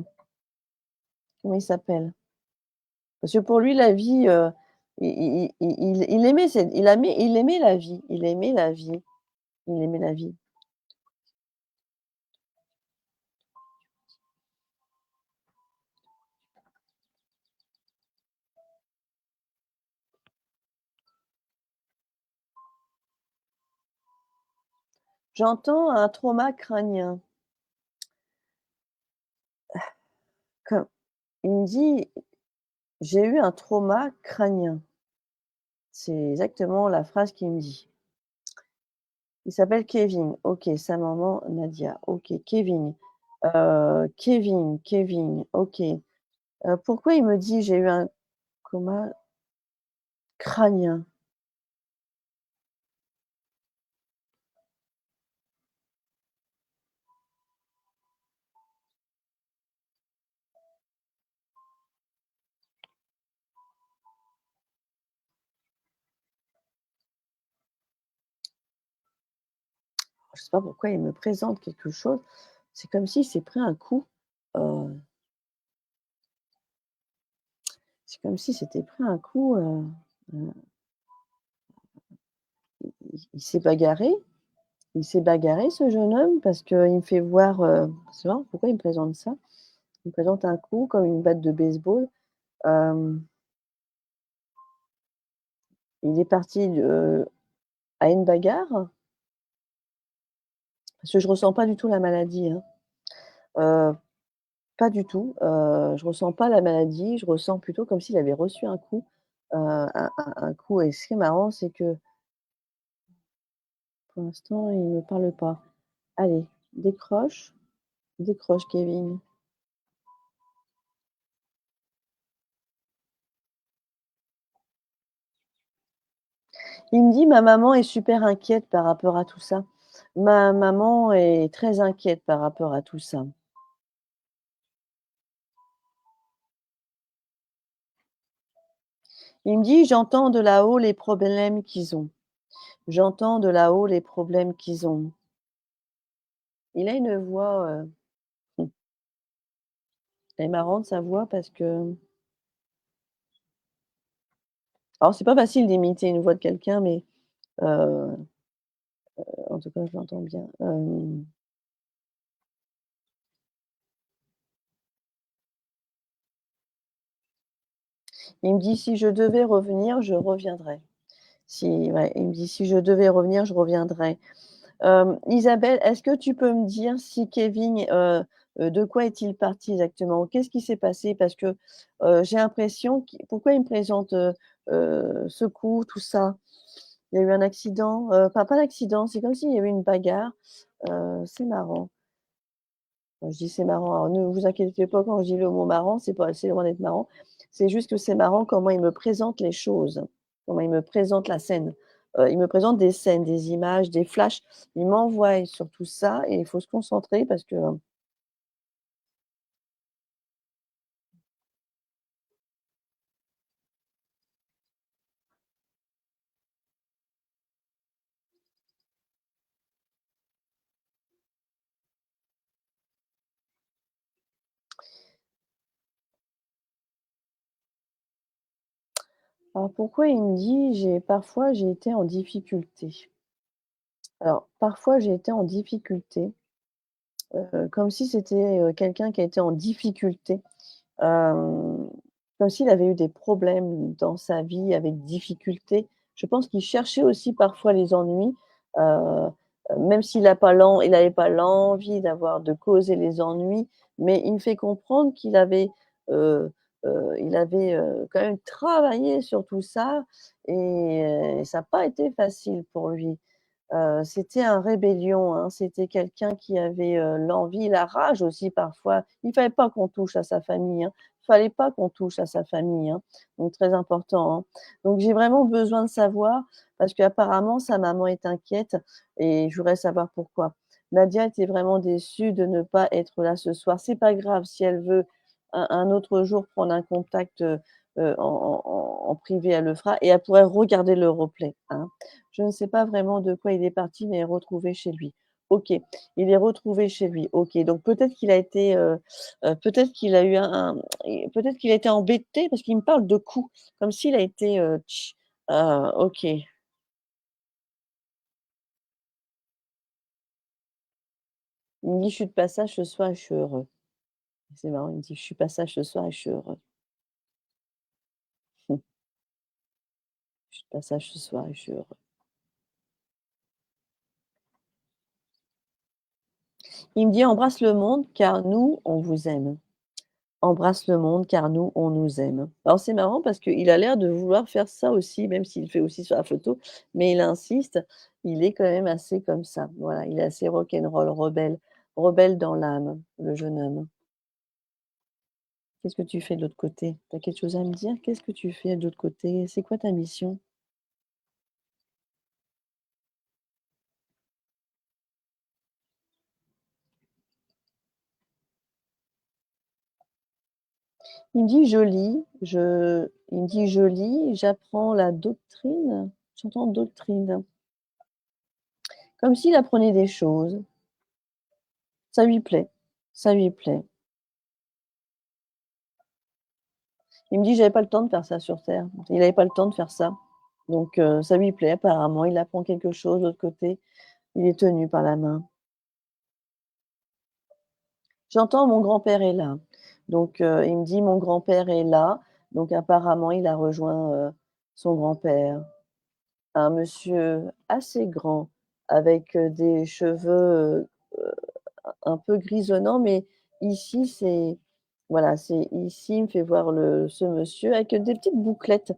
Comment il s'appelle? Parce que pour lui la vie, il aimait cette il aimait la vie, il aimait la vie, il aimait la vie. J'entends un trauma crânien. Comme il me dit: «J'ai eu un trauma crânien». C'est exactement la phrase qu'il me dit. Il s'appelle Kevin. OK, sa maman Nadia. OK, Kevin. Kevin, OK. Pourquoi il me dit: «J'ai eu un coma crânien»? Je sais pas pourquoi il me présente quelque chose. C'est comme s'il s'est pris un coup, heu, c'est comme s'il s'était pris un coup, heu, il s'est bagarré. Il s'est bagarré ce jeune homme parce qu'il me fait voir, c'est marrant pourquoi il me présente ça? Il me présente un coup comme une batte de baseball. Hem, il est parti à une bagarre, parce que je ressens pas du tout la maladie, hein. Heu, Pas du tout, je ressens pas la maladie, je ressens plutôt comme s'il avait reçu un coup, un coup et ce qui est marrant, c'est que pour l'instant, il ne parle pas. Allez, décroche, décroche Kevin. Il me dit: «Ma maman est super inquiète par rapport à tout ça. Ma maman est très inquiète par rapport à tout ça». Il me dit: «J'entends de là-haut les problèmes qu'ils ont. J'entends de là-haut les problèmes qu'ils ont». Il a une voix, elle est marrante sa voix parce que alors c'est pas facile d'imiter une voix de quelqu'un mais heu, en tout cas je l'entends bien. Il me dit: «Si je devais revenir, je reviendrais». Si ouais, il me dit: «Si je devais revenir, je reviendrais». Isabelle, est-ce que tu peux me dire si Kevin, de quoi est-il parti exactement? Qu'est-ce qui s'est passé? Parce que, j'ai l'impression pourquoi il me présente, ce coup, tout ça? Il y a eu un accident? Enfin pas d'accident, c'est comme s'il y avait une bagarre, c'est marrant. Quand je dis: «C'est marrant», alors ne vous inquiétez pas quand je dis le mot marrant, c'est loin d'être marrant. C'est juste que c'est marrant comment il me présente les choses, comment il me présente la scène. Il me présente des scènes, des images, des flashs. Il m'envoie sur tout ça et il faut se concentrer parce que, alors pourquoi il me dit: j'ai été en difficulté». Alors parfois j'ai été en difficulté, comme si c'était, quelqu'un qui a été en difficulté. Hem, Comme s'il avait eu des problèmes dans sa vie avec difficulté. Je pense qu'il cherchait aussi parfois les ennuis, heu, même s'il a pas l'en il n'avait pas l'envie de causer les ennuis, mais il me fait comprendre heu il avait, quand même travaillé sur tout ça et ça n'a pas été facile pour lui. C'était un rébellion, hein, c'était quelqu'un qui avait, l'envie, la rage aussi parfois. Il fallait pas qu'on touche à sa famille, hein. Il fallait pas qu'on touche à sa famille, hein, donc très important, hein. Donc j'ai vraiment besoin de savoir parce qu'apparemment sa maman est inquiète et je voudrais savoir pourquoi. Nadia était vraiment déçue de ne pas être là ce soir. C'est pas grave si elle veut, un autre jour prendre un contact, en privé, elle le fera et elle pourrait regarder le replay, hein. Je ne sais pas vraiment de quoi il est parti, mais retrouvé chez lui. OK, il est retrouvé chez lui. OK, donc peut-être qu'il a été, peut-être qu'il a eu et peut-être qu'il a été embêté parce qu'il me parle de coups, comme s'il a été, OK. Il me dit: «Je suis de passage ce soir et je suis heureux». C'est marrant, il me dit: «Je suis de passage ce soir et je suis heureux». Je suis de passage ce soir et je suis heureux. Il me dit: «Embrasse le monde car nous, on vous aime. Embrasse le monde car nous, on nous aime». Alors c'est marrant parce qu'il a l'air de vouloir faire ça aussi, même s'il le fait aussi sur la photo, mais il insiste. Il est quand même assez comme ça. Voilà, il est assez rock'n'roll, rebelle, rebelle dans l'âme, le jeune homme. Qu'est-ce que tu fais de l'autre côté? Tu as quelque chose à me dire? Qu'est-ce que tu fais de l'autre côté? C'est quoi ta mission? Il me dit: «Je lis, il me dit: «Je lis, j'apprends la doctrine». J'entends doctrine. Comme s'il apprenait des choses. Ça lui plaît, ça lui plaît. Il me dit: «J'avais pas le temps de faire ça sur terre». Il avait pas le temps de faire ça. Donc ça lui plaît apparemment, il apprend quelque chose de l'autre côté, il est tenu par la main. J'entends: «Mon grand-père est là». Donc il me dit: «Mon grand-père est là». Donc apparemment il a rejoint, son grand-père. Un monsieur assez grand avec, des cheveux, un peu grisonnants, mais ici c'est voilà, c'est ici, il me fait voir ce monsieur avec des petites bouclettes.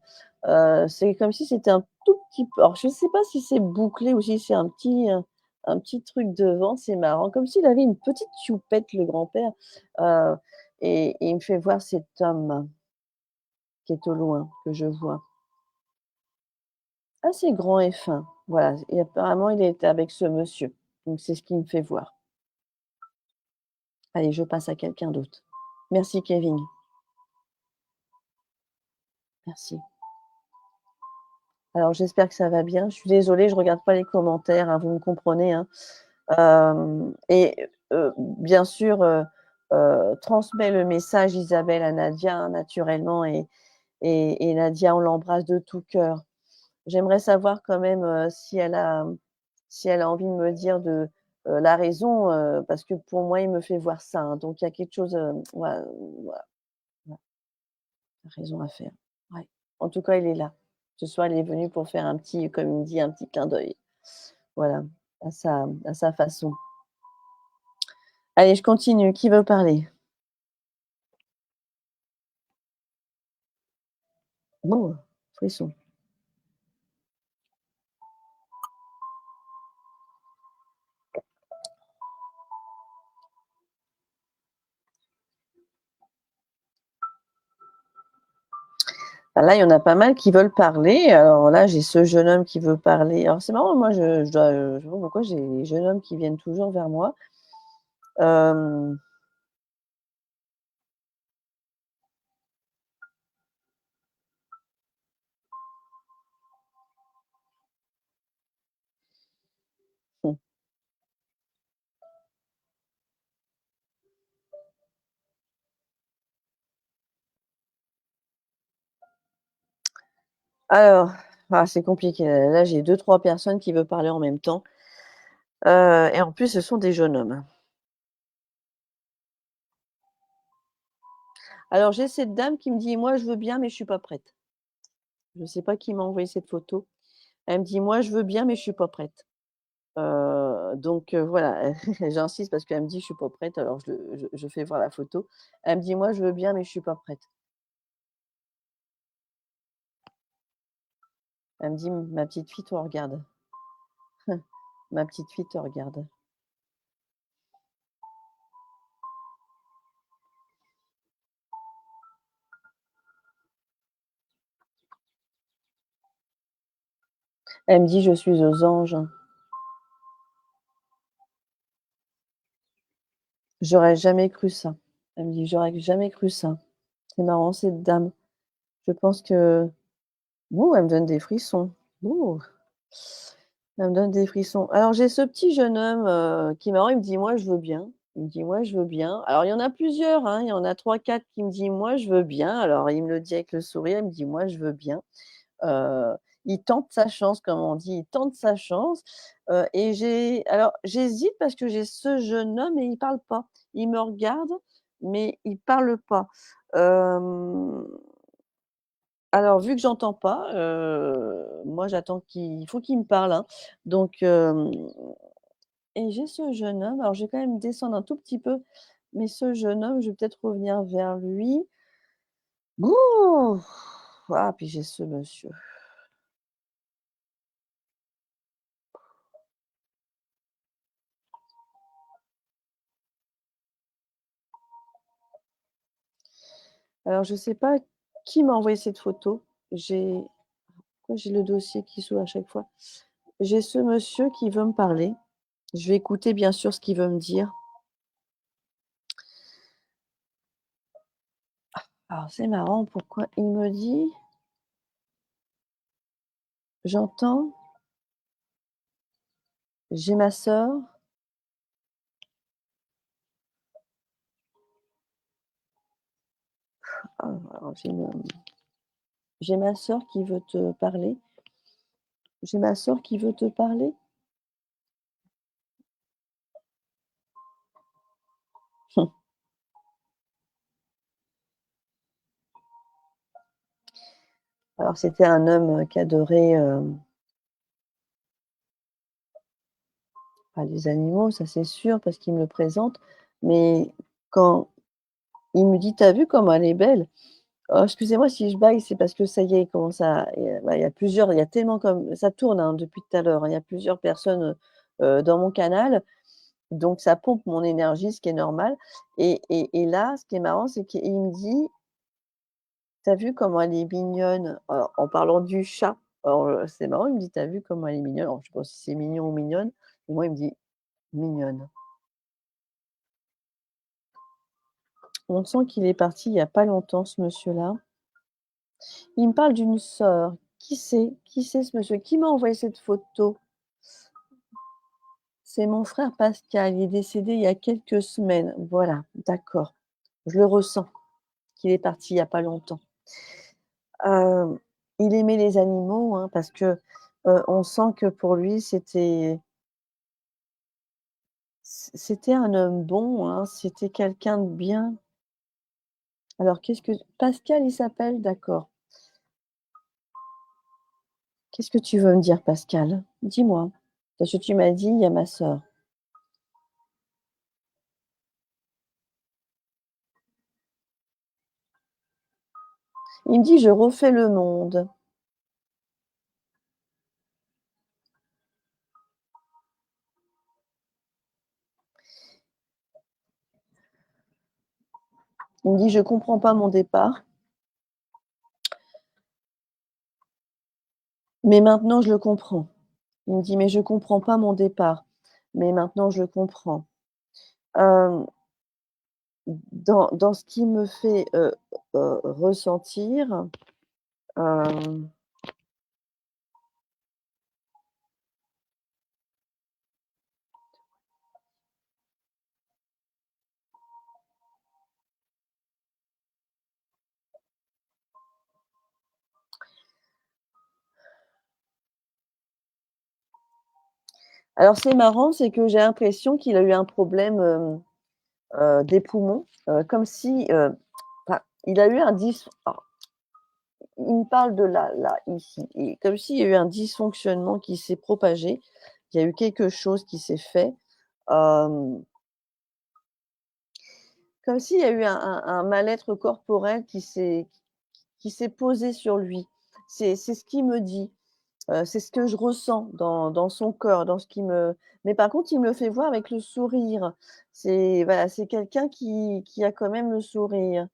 C'est comme si c'était un tout petit peu, alors je ne sais pas si c'est bouclé ou si c'est un petit truc devant, c'est marrant, comme s'il avait une petite toupette, le grand-père, heu et il me fait voir cet homme qui est au loin, que je vois. Assez grand et fin, voilà, et apparemment il était avec ce monsieur, donc c'est ce qu'il me fait voir. Allez, je passe à quelqu'un d'autre. Merci Kevin, merci. Alors j'espère que ça va bien. Je suis désolée, je regarde pas les commentaires, hein, vous me comprenez, hein. Et bien sûr, transmets le message Isabelle à Nadia, hein, naturellement, et Nadia, on l'embrasse de tout cœur. J'aimerais savoir quand même, si elle a envie de me dire la raison, parce que pour moi, il me fait voir ça, hein, donc il y a quelque chose, voilà, voilà, voilà, raison à faire. Ouais. En tout cas, il est là. Ce soir, il est venu pour faire un petit, comme il me dit, un petit clin d'œil. Voilà, à sa façon. Allez, je continue. Qui veut parler? Bon, frisson. Bah, là, il y en a pas mal qui veulent parler. Alors là, j'ai ce jeune homme qui veut parler. Alors c'est marrant, moi, je dois, je sais pas pourquoi j'ai les jeunes hommes qui viennent toujours vers moi. Hem, mmh. Alors, c'est compliqué. Là, j'ai deux trois personnes qui veulent parler en même temps, et en plus, ce sont des jeunes hommes. Alors, j'ai cette dame qui me dit: «Moi, je veux bien, mais je suis pas prête». Je ne sais pas qui m'a envoyé cette photo. Elle me dit: «Moi, je veux bien, mais je suis pas prête». Donc voilà, j'insiste parce qu'elle me dit: «Je suis pas prête», alors je fais voir la photo. Elle me dit: «Moi, je veux bien, mais je suis pas prête». Elle me dit: «Ma petite fille te regarde. Ma petite fille te regarde». Elle me dit: «Je suis aux anges». J'aurais jamais cru ça. Elle me dit: «J'aurais jamais cru ça». C'est marrant cette dame. Je pense que ouh, elle me donne des frissons. Ouh, elle me donne des frissons. Alors j'ai ce petit jeune homme, qui est marrant, il me dit: «Moi, je veux bien». Il me dit: «Moi, je veux bien». Alors il y en a plusieurs, hein, il y en a trois quatre qui me dit: «Moi, je veux bien». Alors il me le dit avec le sourire, il me dit: «Moi, je veux bien». Heu, il tente sa chance, comme on dit, il tente sa chance, et j'hésite parce que j'ai ce jeune homme et il parle pas. Il me regarde, mais il parle pas. Hem, alors vu que j'entends pas, moi j'attends qu'il faut qu'il me parle, hein, donc et j'ai ce jeune homme, alors je vais quand même descendre un tout petit peu, mais ce jeune homme, je vais peut-être revenir vers lui. Ouh! Ah, puis j'ai ce monsieur. Alors je sais pas qui m'a envoyé cette photo. J'ai Pourquoi j'ai le dossier qui s'ouvre à chaque fois? J'ai ce monsieur qui veut me parler. Je vais écouter bien sûr ce qu'il veut me dire. Alors c'est marrant, pourquoi il me dit: «J'entends, j'ai ma sœur». Alors j'ai ma sœur qui veut te parler. J'ai ma sœur qui veut te parler. Alors c'était un homme, qui adorait, bah, les animaux, ça c'est sûr parce qu'il me le présente, mais quand il me dit: «Tu as vu comme elle est belle?» Oh, excusez-moi si je bâille, c'est parce que ça y est, il commence à il y a plusieurs il y a tellement comme ça tourne, hein, depuis tout à l'heure, hein, il y a plusieurs personnes, dans mon canal, donc ça pompe mon énergie, ce qui est normal, et là, ce qui est marrant, c'est qu'il me dit: «Tu vu comment elle est mignonne?» En parlant du chat. Alors, c'est marrant, il me dit: «Tu vu comment elle est mignonne?» Alors je sais pas si c'est mignon ou mignonne, et moi il me dit: «Mignonne». On sent qu'il est parti il y a pas longtemps ce monsieur-là. Il me parle d'une sœur. Qui c'est? Qui c'est ce monsieur? Qui m'a envoyé cette photo? C'est mon frère Pascal, il est décédé il y a quelques semaines. Voilà, d'accord. Je le ressens, qu'il est parti il y a pas longtemps. Hem, il aimait les animaux, hein, parce que, on sent que pour lui c'était un homme bon, hein, c'était quelqu'un de bien. Alors qu'est-ce que Pascal il s'appelle? D'accord. Qu'est-ce que tu veux me dire Pascal? Dis-moi. Parce que tu m'as dit: «Il y a ma sœur». Il me dit: «Je refais le monde». Il me dit: «Je comprends pas mon départ, mais maintenant je le comprends». Il me dit: «Mais je comprends pas mon départ, mais maintenant je le comprends». Hem, dans ce qui me fait, ressentir, hem, alors c'est marrant, c'est que j'ai l'impression qu'il a eu un problème, des poumons, comme si, enfin, il a eu un dys alors, il me parle de là, ici, et comme s'il y a eu un dysfonctionnement qui s'est propagé. Il y a eu quelque chose qui s'est fait, hem comme s'il y a eu un mal-être corporel qui s'est posé sur lui. C'est ce qu'il me dit, c'est ce que je ressens dans son corps, dans ce qui me mais par contre, il me le fait voir avec le sourire. C'est voilà, c'est quelqu'un qui a quand même le sourire.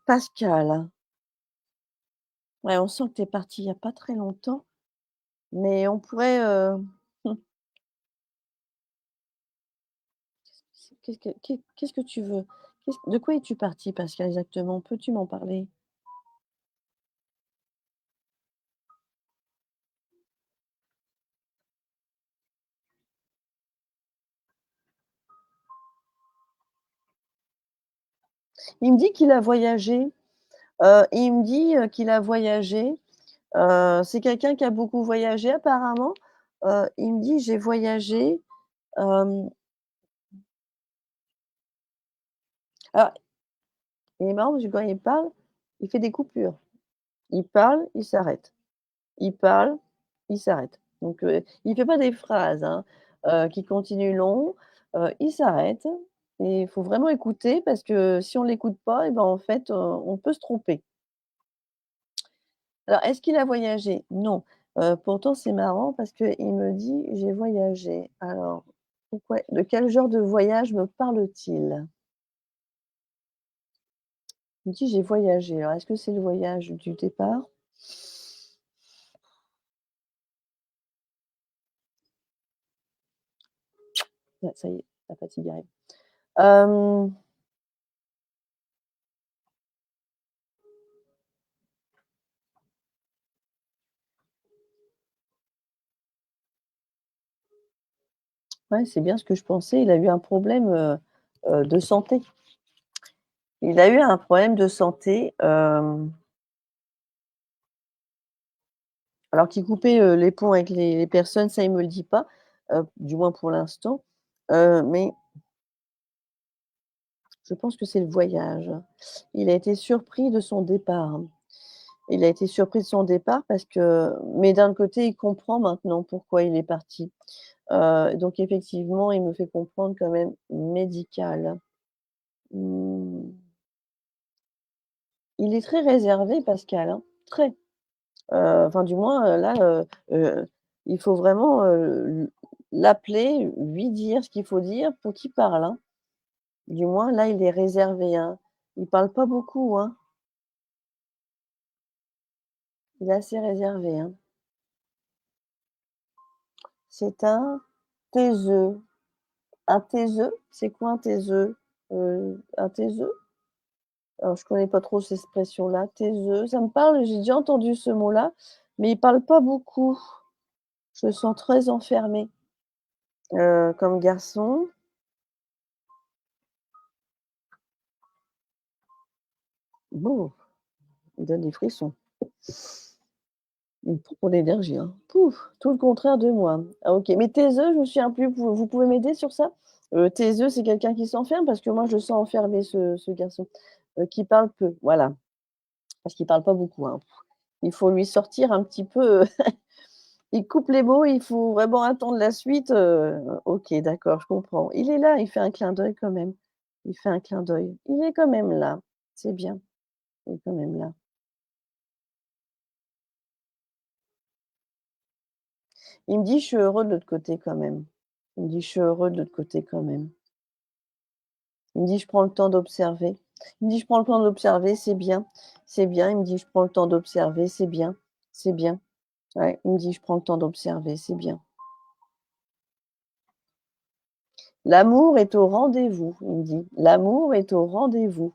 Pascal, ouais, on sent que tu es parti il y a pas très longtemps, mais on pourrait, Qu'est-ce que tu veux? De quoi es-tu parti, Pascal, exactement? Peux-tu m'en parler? Il me dit qu'il a voyagé, il me dit, qu'il a voyagé, c'est quelqu'un qui a beaucoup voyagé apparemment. Il me dit: «J'ai voyagé», hem, alors il est marrant parce que quand il parle, il fait des coupures. Il parle, il s'arrête. Il parle, il s'arrête. Donc, il fait pas des phrases, hein, qui continuent long, il s'arrête et il faut vraiment écouter parce que si on l'écoute pas et ben, en fait, on peut se tromper. Alors est-ce qu'il a voyagé? Non, pourtant c'est marrant parce qu'il me dit: «J'ai voyagé». Alors pourquoi de quel genre de voyage me parle-t-il? Il me dit: «J'ai voyagé». Alors est-ce que c'est le voyage du départ? Ouais, ça y est, la fatigue arrive. Hem, ouais, c'est bien ce que je pensais. Il a eu un problème, de santé. Il a eu un problème de santé, alors qu'il coupait, les ponts avec les personnes, ça il me le dit pas, du moins pour l'instant, mais je pense que c'est le voyage. Il a été surpris de son départ. Il a été surpris de son départ parce que mais d'un côté, il comprend maintenant pourquoi il est parti. Donc effectivement, il me fait comprendre quand même médical. Mmh, il est très réservé Pascal, hein, très. Enfin du moins, là, il faut vraiment, l'appeler, lui dire ce qu'il faut dire pour qu'il parle, hein. Du moins là, il est réservé, hein. Il parle pas beaucoup, hein. Il est assez réservé, hein. C'est un taiseux. Un taiseux? C'est quoi un taiseux? Un taiseux? Alors je connais pas trop cette expression-là, taiseux. Ça me parle, j'ai déjà entendu ce mot-là, mais il parle pas beaucoup. Je le sens très enfermé, comme garçon. Bon, il donne des frissons. Une trop d'énergie, hein. Pouf, tout le contraire de moi. Ah OK, mais taiseux, je me souviens plus, vous pouvez m'aider sur ça? Taiseux, c'est quelqu'un qui s'enferme? Parce que moi je le sens enfermé ce garçon, qui parle peu, voilà, parce qu'il parle pas beaucoup, hein. Il faut lui sortir un petit peu, il coupe les mots, il faut vraiment attendre la suite, OK, d'accord, je comprends. Il est là, il fait un clin d'œil quand même. Il fait un clin d'œil. Il est quand même là, c'est bien, il est quand même là. Il me dit: «Je suis heureux de l'autre côté quand même». Il me dit: «Je suis heureux de l'autre côté quand même». Il me dit: «Je prends le temps d'observer». Il me dit: «Je prends le temps d'observer, c'est bien, c'est bien». Il me dit: «Je prends le temps d'observer, c'est bien, c'est bien». Ouais, il me dit: «Je prends le temps d'observer, c'est bien». «L'amour est au rendez-vous», il me dit. «L'amour est au rendez-vous».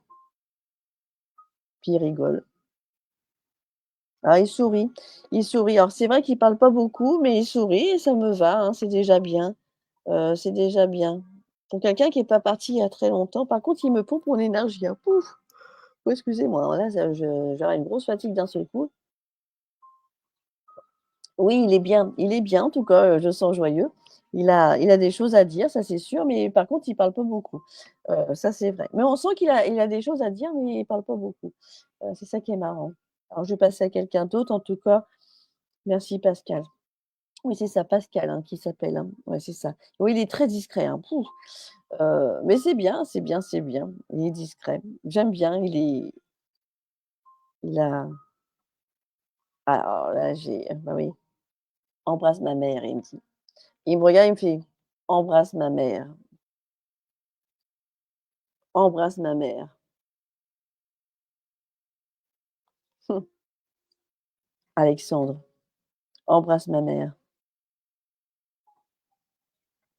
Puis il rigole. Ah, il sourit, il sourit. Alors c'est vrai qu'il parle pas beaucoup, mais il sourit et ça me va, hein, c'est déjà bien, c'est déjà bien. Pour quelqu'un qui est pas parti il y a très longtemps, par contre, il me pompe mon énergie, hein. Pouf! Oh excusez-moi, hein, là ça j'aurais une grosse fatigue d'un seul coup. Oui, il est bien en tout cas, je le sens joyeux. Il a des choses à dire, ça c'est sûr, mais par contre il parle pas beaucoup. Ça c'est vrai. Mais on sent qu'il a des choses à dire, mais il parle pas beaucoup. C'est ça qui est marrant. Alors je vais passer à quelqu'un d'autre en tout cas. Merci Pascal. Oui, c'est ça, Pascal, hein, qui s'appelle, hein. Ouais, c'est ça. Oui, il est très discret, hein. Pouf! Mais c'est bien, c'est bien, c'est bien. Il est discret. J'aime bien, il a alors là, bah oui, «Embrasse ma mère», il me dit. Il me regarde, il me fait: «Embrasse ma mère, embrasse ma mère». Alexandre, embrasse ma mère.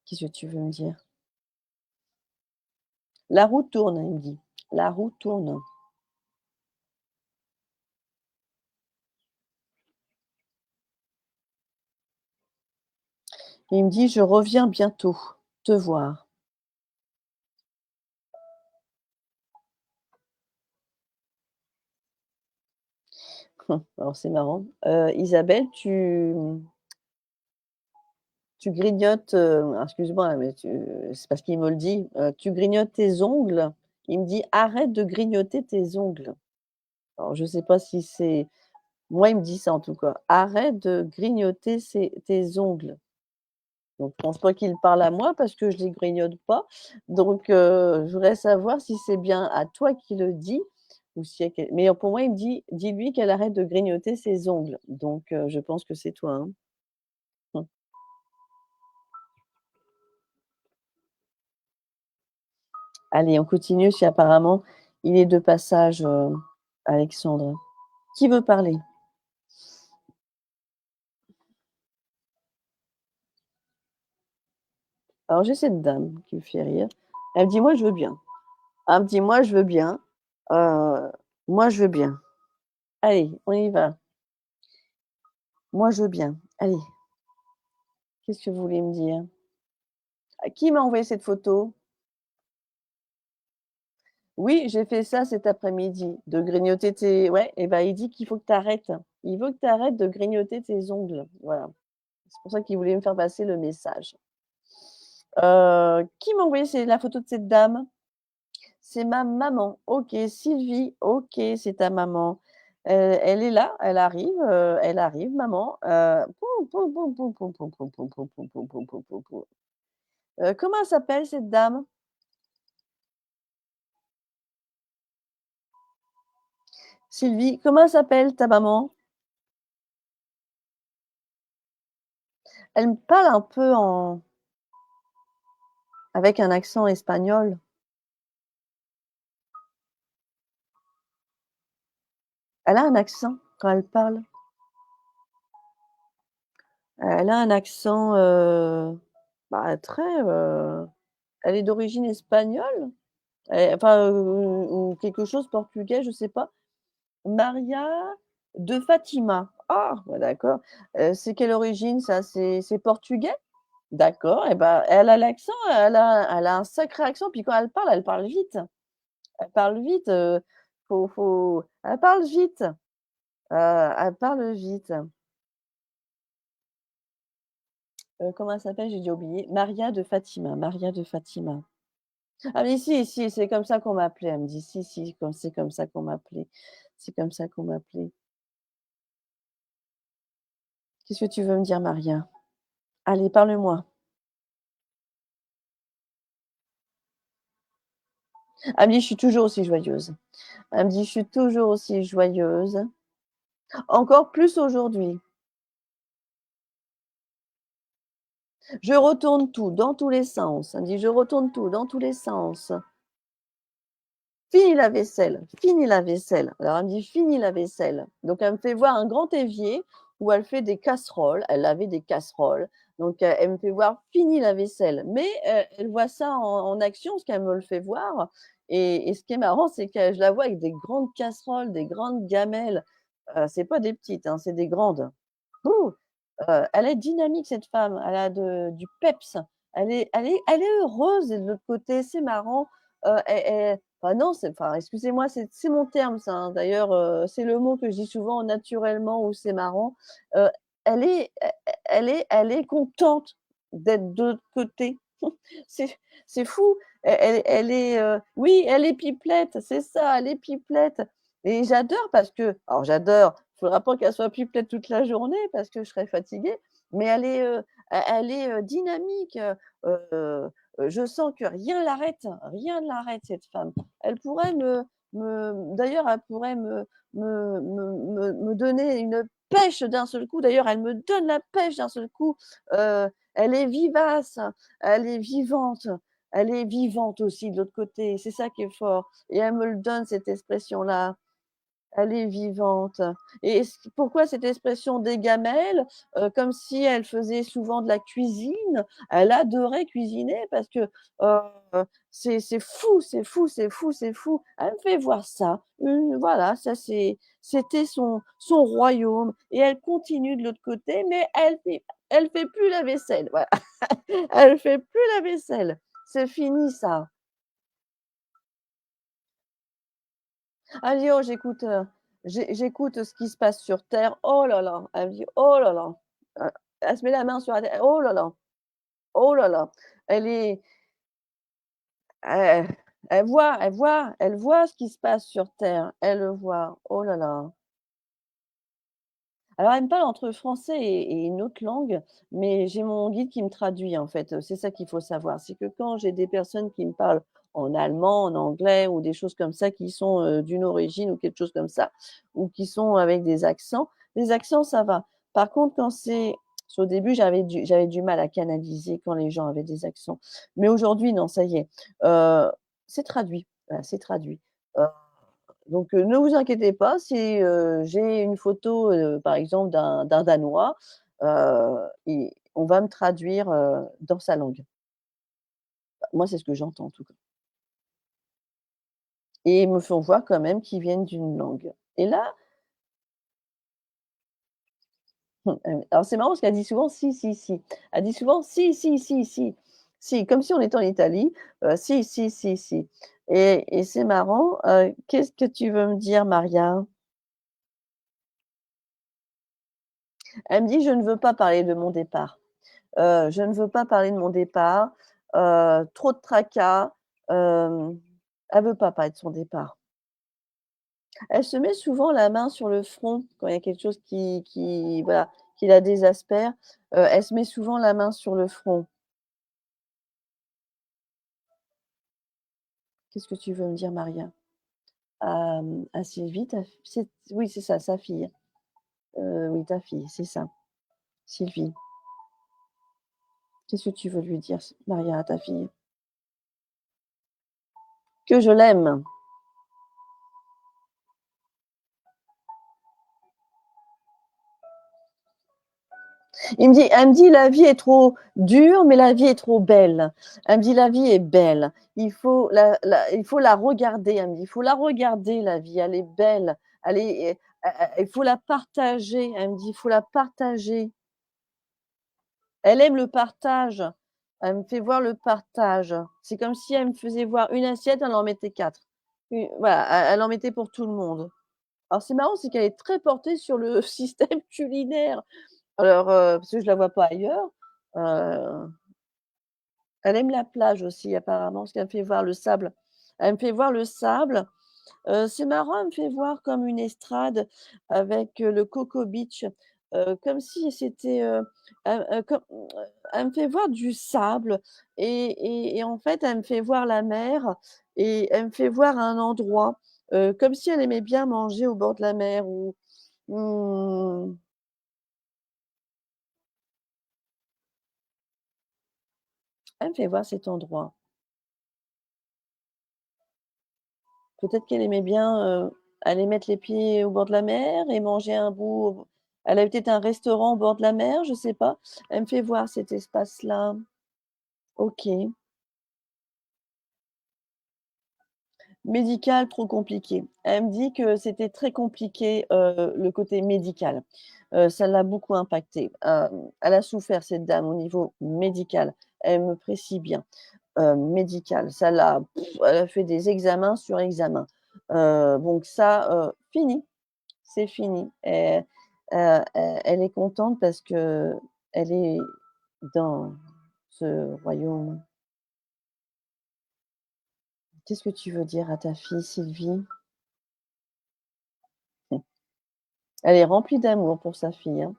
Qu'est-ce que tu veux me dire? La roue tourne, il me dit. La roue tourne. Il me dit: «Je reviens bientôt te voir». Alors c'est marrant. Isabelle, tu grignotes, alors excuse-moi, mais c'est parce qu'il me le dit, tu grignotes tes ongles. Il me dit: «Arrête de grignoter tes ongles». Alors je sais pas si c'est moi, il me dit ça en tout cas: «Arrête de grignoter tes ongles». Donc je pense pas qu'il parle à moi parce que je les grignote pas. Donc je voudrais savoir si c'est bien à toi qu'il le dit ou si y a quel mais pour moi, il me dit: «Dis-lui qu'elle arrête de grignoter ses ongles». Donc je pense que c'est toi, hein. Mmh. Allez, on continue si apparemment il est de passage, Alexandre. Qui veut parler? Alors j'ai cette dame qui me fait rire. Elle me dit: «Moi, je veux bien». Elle me dit: «Moi, je veux bien, heu, moi, je veux bien. Allez, on y va. Moi, je veux bien. Allez, qu'est-ce que vous voulez me dire?» Qui m'a envoyé cette photo? Oui, j'ai fait ça cet après-midi, de grignoter tes ouais et ben, il dit qu'il faut que tu arrêtes. Il veut que tu arrêtes de grignoter tes ongles, voilà. C'est pour ça qu'il voulait me faire passer le message. Qui m'a envoyé la photo de cette dame? C'est ma maman. OK, Sylvie, OK, c'est ta maman. Elle est là, elle arrive maman, poum, poum, poum, poum, poum, poum, poum, poum, poum, poum, poum, poum, poum, poum, poum. Comment elle s'appelle cette dame? Sylvie, comment elle s'appelle ta maman? Elle me parle un peu en avec un accent espagnol. Elle a un accent quand elle parle. Elle a un accent, bah, très, elle est d'origine espagnole, enfin, ou quelque chose portugais, je sais pas. Maria de Fatima. Ah! Bah, d'accord. C'est quelle origine ça? C'est portugais? D'accord et bah, elle a l'accent, elle a un sacré accent, puis quand elle parle vite. Elle parle vite, faut elle parle vite, elle parle vite. Comment elle s'appelle? J'ai déjà oublié. Maria de Fatima, Maria de Fatima. Ah mais si, si, c'est comme ça qu'on m'appelait. Elle me dit: «Si, si, c'est comme ça qu'on m'appelait. C'est comme ça qu'on m'appelait». Qu'est-ce que tu veux me dire, Maria? Allez, parle-moi. Elle me dit: «Je suis toujours aussi joyeuse». Elle me dit: «Je suis toujours aussi joyeuse, encore plus aujourd'hui. Je retourne tout dans tous les sens». Elle me dit: «Je retourne tout dans tous les sens. Fini la vaisselle, fini la vaisselle». Alors elle me dit: «Fini la vaisselle». Donc elle me fait voir un grand évier où elle fait des casseroles. Elle avait des casseroles. Donc elle me fait voir: «Fini la vaisselle». Mais elle voit ça en action parce qu'elle me le fait voir et ce qui est marrant, c'est que je la vois avec des grandes casseroles, des grandes gamelles. C'est pas des petites, hein, c'est des grandes. Ouh! Elle est dynamique cette femme, elle a du peps. Elle est heureuse et de l'autre côté, c'est marrant, enfin non, enfin excusez-moi, c'est mon terme ça, hein, d'ailleurs, c'est le mot que je dis souvent naturellement ou c'est marrant. Heu, elle est contente d'être de l'autre côté. C'est c'est fou. Elle est, oui, elle est pipelette, c'est ça, elle est pipelette et j'adore parce que alors j'adore, il faudra pas qu'elle soit pipelette toute la journée parce que je serais fatiguée, mais elle est, dynamique, je sens que rien ne l'arrête cette femme. Elle pourrait d'ailleurs, elle pourrait me donner une pêche d'un seul coup. D'ailleurs, elle me donne la pêche d'un seul coup, elle est vivace. Elle est vivante. Elle est vivante aussi de l'autre côté, c'est ça qui est fort et elle me le donne cette expression-là. Elle est vivante et pourquoi cette expression des gamelles? Comme si elle faisait souvent de la cuisine. Elle adorait cuisiner parce que, c'est fou, c'est fou, c'est fou, c'est fou. Elle me fait voir ça, voilà, ça c'était son royaume et elle continue de l'autre côté, mais elle fait plus la vaisselle, voilà. Elle fait plus la vaisselle. C'est fini ça. Elle dit: «Oh j'écoute ce qui se passe sur terre. Oh là là!» Elle me dit: «Oh là là!» Elle se met la main sur la tête. «Oh là là! Oh là là!» Elle est elle elle voit ce qui se passe sur terre. Elle le voit. Oh là là! Alors elle me parle entre français et une autre langue, mais j'ai mon guide qui me traduit en fait, c'est ça qu'il faut savoir. C'est que quand j'ai des personnes qui me parlent en allemand, en anglais ou des choses comme ça qui sont, d'une origine ou quelque chose comme ça, ou qui sont avec des accents, les accents ça va. Par contre quand au début j'avais du mal à canaliser quand les gens avaient des accents. Mais aujourd'hui non, ça y est, heu, c'est traduit, voilà, c'est traduit. Donc ne vous inquiétez pas si, j'ai une photo, par exemple d'un Danois, et on va me traduire, dans sa langue. Moi, c'est ce que j'entends en tout cas et ils me font voir quand même qu'ils viennent d'une langue et là, alors c'est marrant parce qu'elle dit souvent: «Si, si, si». Elle dit souvent: «Si, si, si, si, si», comme si on était en Italie, «Si, si, si, si» et c'est marrant, «Qu'est-ce que tu veux me dire, Maria?» Elle me dit: «Je ne veux pas parler de mon départ». Je ne veux pas parler de mon départ, trop de tracas, elle veut pas parler de son départ. Elle se met souvent la main sur le front quand il y a quelque chose qui voilà, qui la désespère, elle se met souvent la main sur le front. «Qu'est-ce que tu veux me dire, Maria?» À Sylvie, ta f c'est oui, c'est ça, sa fille. Oui, ta fille, c'est ça, Sylvie. Qu'est-ce que tu veux lui dire, Maria, à ta fille? Que je l'aime. Elle me dit: «La vie est trop dure, mais la vie est trop belle». Elle me dit: «La vie est belle, il faut la regarder», elle me dit: «Il faut la regarder la vie, elle est belle, elle est il faut la partager», elle me dit: «Il faut la partager». Elle aime le partage, elle me fait voir le partage. C'est comme si elle me faisait voir une assiette, elle en mettait 4. Voilà, elle en mettait pour tout le monde. Alors c'est marrant, c'est qu'elle est très portée sur le système culinaire. Alors, parce que je la vois pas ailleurs, heu, elle aime la plage aussi apparemment, parce qu'elle me fait voir le sable. Elle me fait voir le sable, c'est marrant, elle me fait voir comme une estrade avec, le Coco Beach, comme si c'était, comme elle me fait voir du sable et en fait, elle me fait voir la mer et elle me fait voir un endroit, comme si elle aimait bien manger au bord de la mer ou mmh, elle me fait voir cet endroit. Peut-être qu'elle aimait bien, aller mettre les pieds au bord de la mer et manger un bout elle avait peut-être un restaurant au bord de la mer, je sais pas. Elle me fait voir cet espace-là. OK. Médical, trop compliqué. Elle me dit que c'était très compliqué, le côté médical. Ça l'a beaucoup impactée. Elle a souffert cette dame au niveau médical. Elle me précise bien, médical. Elle a fait des examens sur examens. Donc ça, fini. C'est fini et elle est contente parce qu'elle est dans ce royaume. Qu'est-ce que tu veux dire à ta fille Sylvie? Elle est remplie d'amour pour sa fille, hein.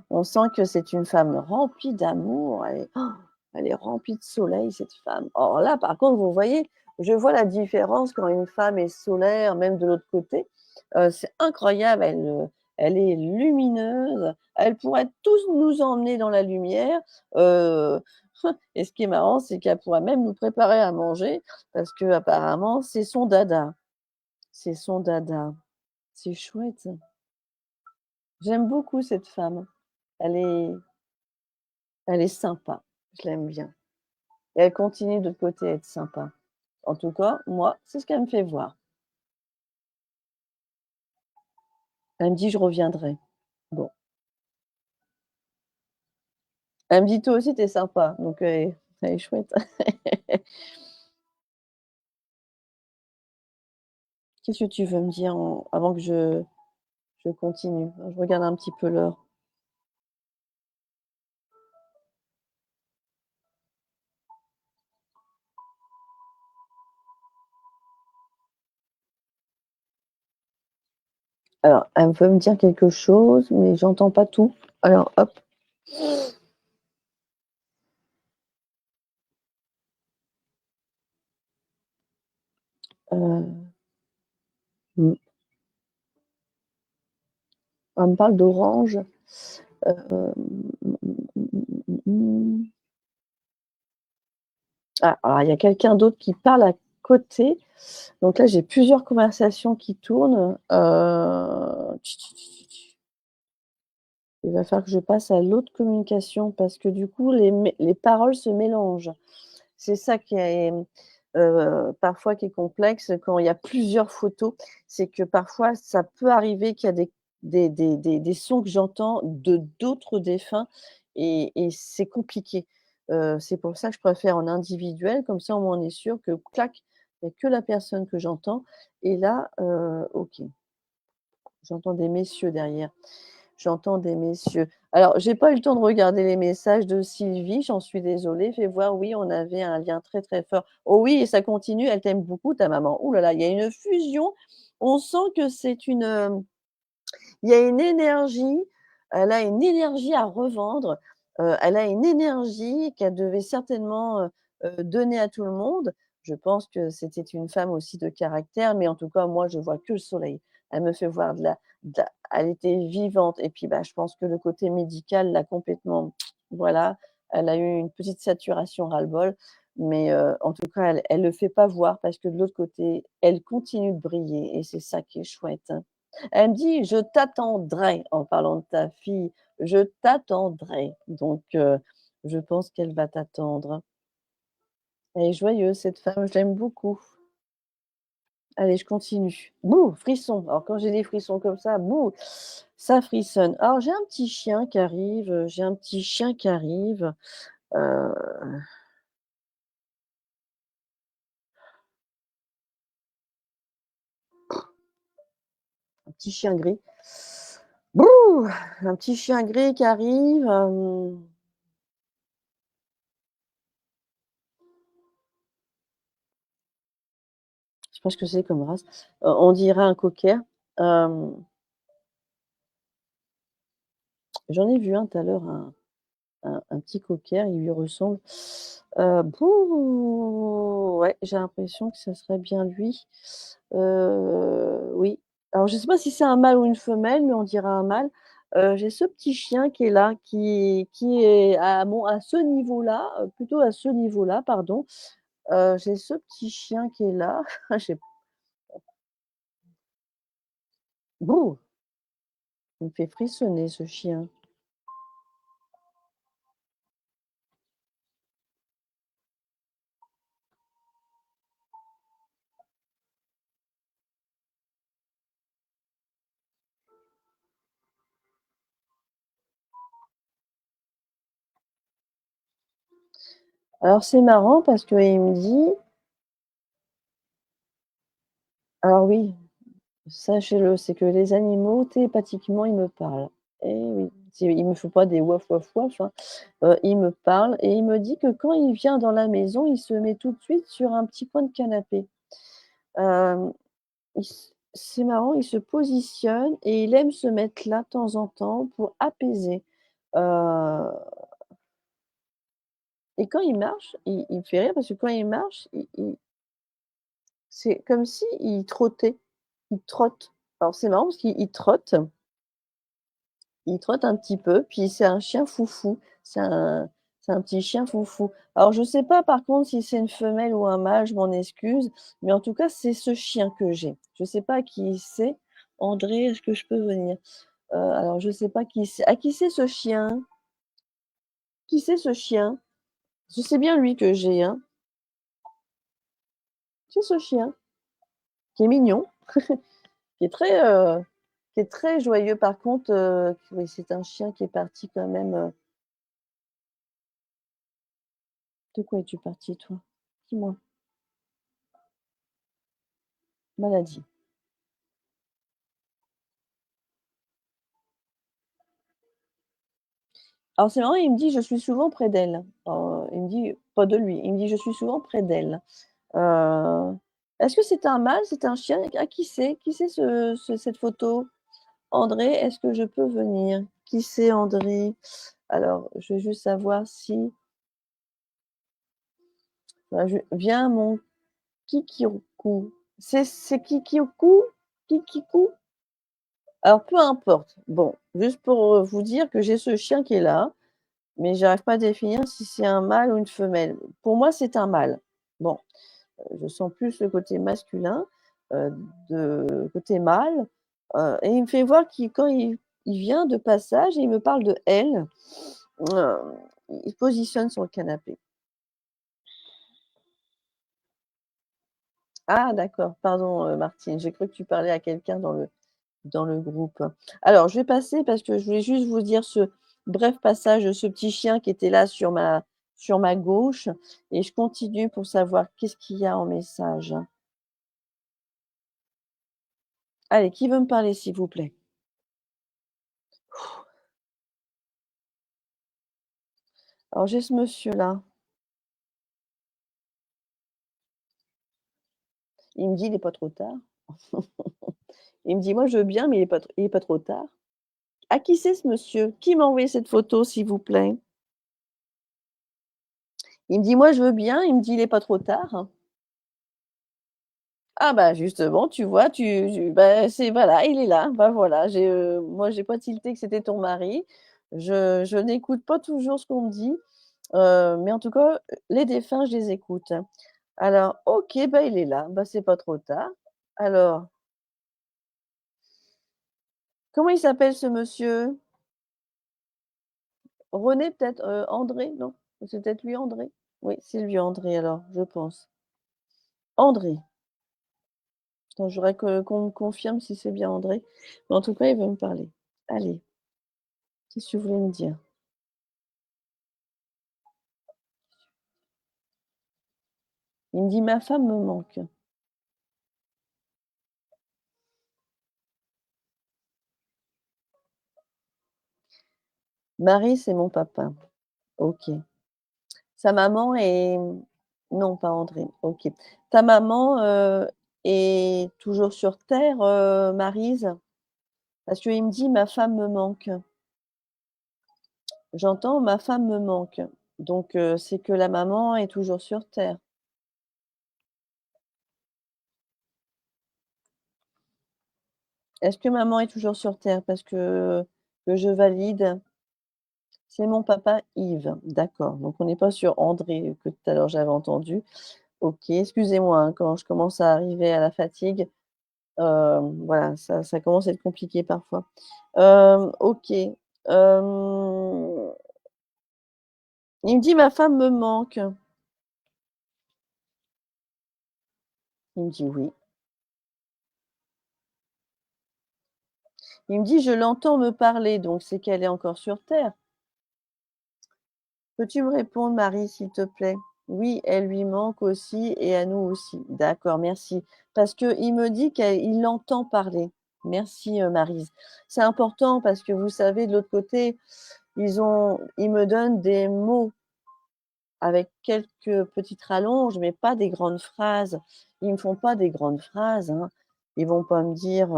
On sent que c'est une femme remplie d'amour, elle est remplie de soleil cette femme. Or là, par contre, vous voyez, je vois la différence quand une femme est solaire, même de l'autre côté, c'est incroyable, elle est lumineuse, elle pourrait tous nous emmener dans la lumière, heu et ce qui est marrant, c'est qu'elle pourrait même nous préparer à manger parce qu'apparemment c'est son dada, c'est son dada. C'est chouette. J'aime beaucoup cette femme. Elle est elle est sympa. Je l'aime bien et elle continue de l'autre côté à être sympa. En tout cas, moi, c'est ce qu'elle me fait voir. Elle me dit: «Je reviendrai». Bon, elle me dit: «Toi aussi, tu es sympa», donc elle est chouette. Qu'est-ce que tu veux me dire en avant que je continue? Je regarde un petit peu l'heure. Alors, elle veut me dire quelque chose, mais j'entends pas tout. Alors hop, heu, mmh, elle me parle d'orange. Mmh. Ah, alors il y a quelqu'un d'autre qui parle à côté. Donc là, j'ai plusieurs conversations qui tournent. Il va falloir que je passe à l'autre communication parce que du coup les paroles se mélangent. C'est ça qui est, parfois qui est complexe quand il y a plusieurs photos. C'est que parfois ça peut arriver qu'il y a des sons que j'entends de d'autres défunts et c'est compliqué. C'est pour ça que je préfère en individuel, comme ça au moins on est sûr que clac, il y a que la personne que j'entends et là, OK, j'entends des messieurs derrière. J'entends des messieurs. Alors, j'ai pas eu le temps de regarder les messages de Sylvie, j'en suis désolée. Fais voir, oui, on avait un lien très, très fort. Oh oui, et ça continue, elle t'aime beaucoup ta maman. Ouh là là, il y a une fusion. On sent que c'est une, il y a une énergie, elle a une énergie à revendre, elle a une énergie qu'elle devait certainement, donner à tout le monde. Je pense que c'était une femme aussi de caractère, mais en tout cas, moi, je vois que le soleil. Elle me fait voir de la elle était vivante et puis, bah, je pense que le côté médical l'a complètement voilà, elle a eu une petite saturation ras-le-bol, mais en tout cas, elle le fait pas voir parce que de l'autre côté, elle continue de briller et c'est ça qui est chouette. Elle me dit: «Je t'attendrai», en parlant de ta fille, «je t'attendrai», donc je pense qu'elle va t'attendre. Elle est joyeuse cette femme, je l'aime beaucoup. Allez, je continue. Bouh! Frisson. Alors quand j'ai des frissons comme ça, bouh! Ça frissonne. Alors j'ai un petit chien qui arrive, j'ai un petit chien qui arrive, heu, un petit chien gris. Bouh! Un petit chien gris qui arrive, je sais pas ce que c'est comme race, on dirait un cocker, hem j'en ai vu un tout à l'heure, un petit cocker, il lui ressemble. Bouh! Ouais, j'ai l'impression que ça serait bien lui. Oui. Alors je sais pas si c'est un mâle ou une femelle, mais on dirait un mâle. J'ai ce petit chien qui est là, qui est à ce niveau-là, plutôt à ce niveau-là, pardon. J'ai ce petit chien qui est là. J'ai bouh! Il me fait frissonner ce chien. Alors c'est marrant parce qu'il me dit alors oui, sachez-le, c'est que les animaux, télépathiquement, ils me parlent. Eh oui, ils me font pas des «wouf wouf wouf», hein. Il me parle et il me dit que quand il vient dans la maison, il se met tout de suite sur un petit coin de canapé. Hem, c'est marrant, il se positionne et il aime se mettre là, de temps en temps, pour apaiser. Heu et quand il marche, il me fait rire parce que quand il marche, il c'est comme s'il trottait. Il trotte. Alors c'est marrant parce il trotte un petit peu, puis c'est un chien foufou. C'est un petit chien foufou. Alors je sais pas par contre si c'est une femelle ou un mâle, je m'en excuse, mais en tout cas, c'est ce chien que j'ai. Je sais pas qui c'est, André, est-ce que je peux venir? Alors je sais pas qui c'est. Ah, qui c'est ce chien? Qui c'est ce chien? Je sais bien lui que j'ai, hein. C'est ce chien qui est mignon, qui est très, qui est très joyeux. Par contre, oui, c'est un chien qui est parti quand même, de quoi es-tu parti toi? Dis-moi. Maladie. Alors c'est marrant, il me dit: «Je suis souvent près d'elle». Il me dit pas de lui, il me dit: «Je suis souvent près d'elle». Heu, est-ce que c'est un mâle? C'est un chien? Ah, qui c'est? Qui c'est cette photo? André, est-ce que je peux venir? Qui c'est André? Alors, je veux juste savoir si je viens mon kikirou. C'est Kikiou? Kikikou? Alors peu importe. Bon, juste pour, vous dire que j'ai ce chien qui est là, mais j'arrive pas à définir si c'est un mâle ou une femelle. Pour moi, c'est un mâle. Bon, je sens plus le côté masculin, heu, de côté mâle, et il me fait voir qu'il quand il vient de passage et il me parle de elle, heu, il se positionne sur le canapé. Ah d'accord, pardon, Martine, j'ai cru que tu parlais à quelqu'un dans le groupe. Alors je vais passer parce que je voulais juste vous dire ce bref passage de ce petit chien qui était là sur ma gauche et je continue pour savoir qu'est-ce qu'il y a en message. Allez, qui veut me parler s'il vous plaît? Alors j'ai ce monsieur-là, il me dit: «Il est pas trop tard». Il me dit: «Moi je veux bien, mais il est pas trop tard». À qui c'est ce monsieur? Qui m'a envoyé cette photo s'il vous plaît? Il me dit: «Moi je veux bien», il me dit: «Il est pas trop tard». Ah bah, justement, tu vois, bah, c'est voilà, il est là. Bah, voilà, moi j'ai pas tilté que c'était ton mari. Je n'écoute pas toujours ce qu'on me dit, mais en tout cas, les défunts, je les écoute. Alors OK, bah, il est là, bah, c'est pas trop tard. Alors, comment il s'appelle ce monsieur? René peut-être? André? Non? C'est peut-être lui André? Oui, c'est lui André alors, je pense. André. Attends, je voudrais que qu'on me confirme si c'est bien André, mais en tout cas, il veut me parler. Allez, qu'est-ce que tu voulais me dire? Il me dit: «Ma femme me manque». Marie, c'est mon papa. OK. Sa maman est non, pas André. OK. Ta maman, est toujours sur terre, Maryse? Parce qu'il me dit: «Ma femme me manque». J'entends: «Ma femme me manque». Donc c'est que la maman est toujours sur terre. Est-ce que maman est toujours sur terre? Parce que je valide. C'est mon papa Yves. D'accord. Donc on n'est pas sur André que tout à l'heure j'avais entendu. OK, excusez-moi, hein, quand je commence à arriver à la fatigue, voilà, ça commence à être compliqué parfois. OK, il me dit: «Ma femme me manque». Il me dit: «Oui». Il me dit: «Je l'entends me parler», donc c'est qu'elle est encore sur terre. «Peux-tu me répondre Marie, s'il te plaît?» «Oui, elle lui manque aussi et à nous aussi». «D'accord, merci». Parce qu'il me dit qu'il l'entend parler. Merci, Maryse. C'est important parce que vous savez, de l'autre côté, ils me donnent des mots avec quelques petites rallonges, mais pas des grandes phrases. Ils me font pas des grandes phrases, hein. Ils vont pas me dire,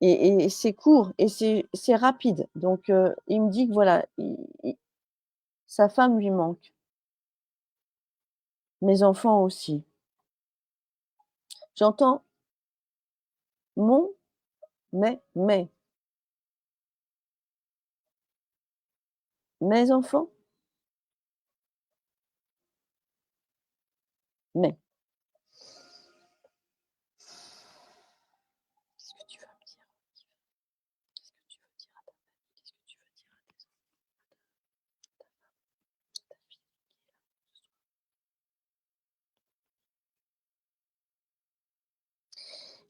et c'est court et c'est rapide. Donc il me dit que voilà, i sa femme lui manque, mes enfants aussi. J'entends mon, mais, mes enfants, mais. Qu'est-ce que tu veux me dire?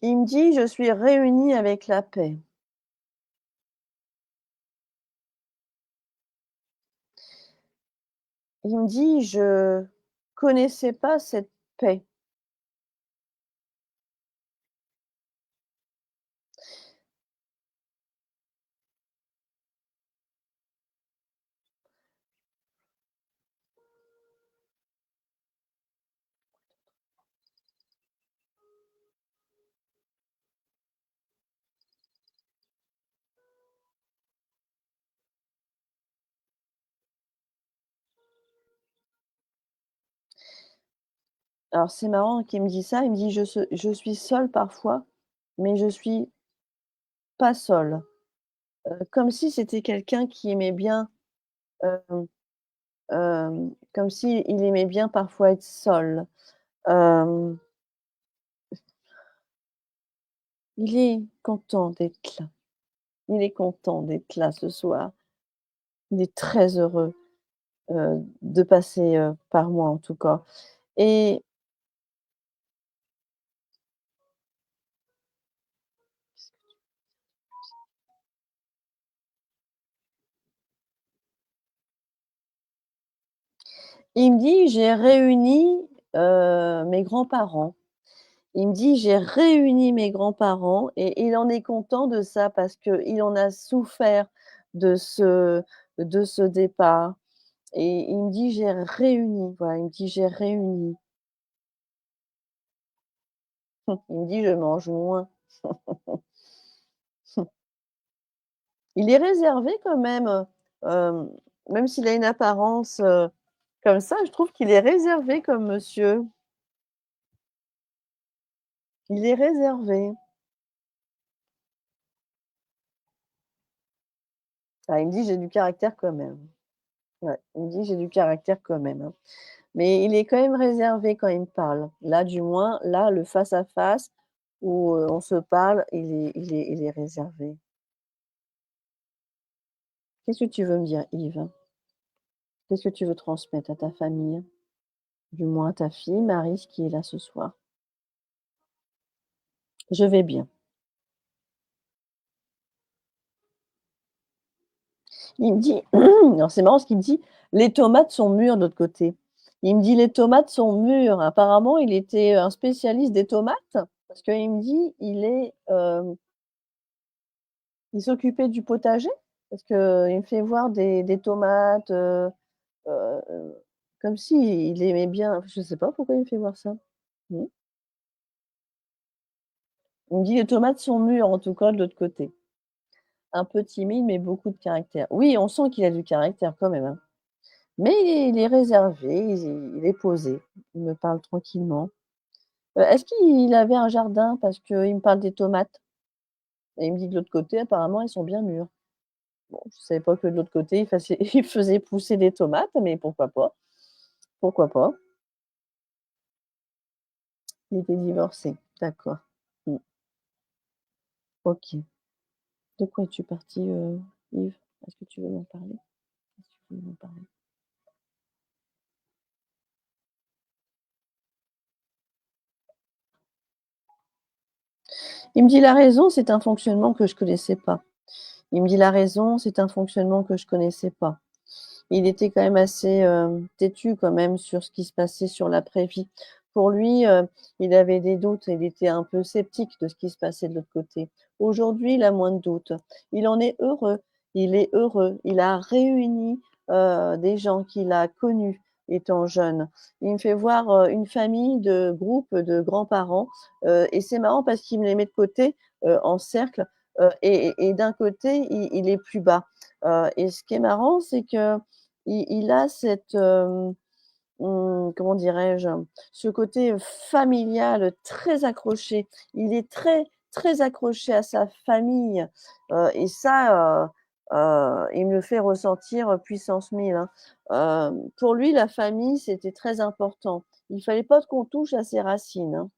Il me dit: «Je suis réuni avec la paix». Il me dit: «Je connaissais pas cette paix». Alors c'est marrant qu'il me dise ça, il me dit: Je suis seul parfois, mais je suis pas seul». Comme si c'était quelqu'un qui aimait bien, hem, comme s'il aimait bien parfois être seul. Hem, il est content d'être là. Il est content d'être là ce soir. Il est très heureux, de passer, par moi en tout cas et il me dit: «J'ai réuni, mes grands-parents». Il me dit: «J'ai réuni mes grands-parents» et il en est content de ça parce qu'il en a souffert de ce départ et il me dit: «J'ai réuni», voilà, il me dit: «J'ai réuni». Il me dit: «Je mange moins». Il est réservé quand même, même s'il a une apparence, comme ça, je trouve qu'il est réservé comme monsieur. Il est réservé. Ah, il me dit: «J'ai du caractère quand même». Ouais, il me dit: «J'ai du caractère quand même, hein». Mais il est quand même réservé quand il me parle. Là, du moins, là, le face à face où, on se parle, il est réservé. Qu'est-ce que tu veux me dire, Yves? Qu'est-ce que tu veux transmettre à ta famille? Du moins à ta fille Marie qui est là ce soir. Je vais bien. Il me dit alors c'est marrant parce qu'il me dit: «Les tomates sont mûres de l'autre côté». Il me dit: «Les tomates sont mûres». Apparemment, il était, un spécialiste des tomates parce qu'il me dit: il s'occupait du potager parce qu'il me fait voir des tomates, heu, comme s'il aimait bien je sais pas pourquoi il me fait voir ça. Mmh. Il me dit: «Les tomates sont mûres en tout cas de l'autre côté». Un peu timide mais beaucoup de caractère. Oui, on sent qu'il a du caractère quand même, hein. Mais il est réservé, il est posé. Il me parle tranquillement. Est-ce qu'il avait un jardin? Parce qu'il me parle des tomates et il me dit que de l'autre côté apparemment elles sont bien mûres. Bon, je savais pas que de l'autre côté il faisait pousser des tomates, mais pourquoi pas? Pourquoi pas? Il était divorcé, d'accord. Mmh, OK. De quoi es-tu parti, Yves? Est-ce que tu veux m'en parler? Est-ce que tu veux m'en parler? Il me dit: «La raison, c'est un fonctionnement que je connaissais pas». Il me dit: «La raison, c'est un fonctionnement que je connaissais pas». Il était quand même assez, têtu quand même sur ce qui se passait sur l'après-vie. Pour lui, il avait des doutes, il était un peu sceptique de ce qui se passait de l'autre côté. Aujourd'hui, il a moins de doutes. Il en est heureux, il est heureux. Il a réuni, des gens qu'il a connus étant jeune. Il me fait voir, une famille de groupe de grands-parents, et c'est marrant parce qu'il me les met de côté, en cercle, et d'un côté, il est plus bas, et ce qui est marrant, c'est que il a cette, comment dirais-je? Ce côté familial très accroché. Il est très, très accroché à sa famille, et ça, il me le fait ressentir, puissance 1000, hein. Pour lui, la famille, c'était très important. Il fallait pas qu'on touche à ses racines, hein.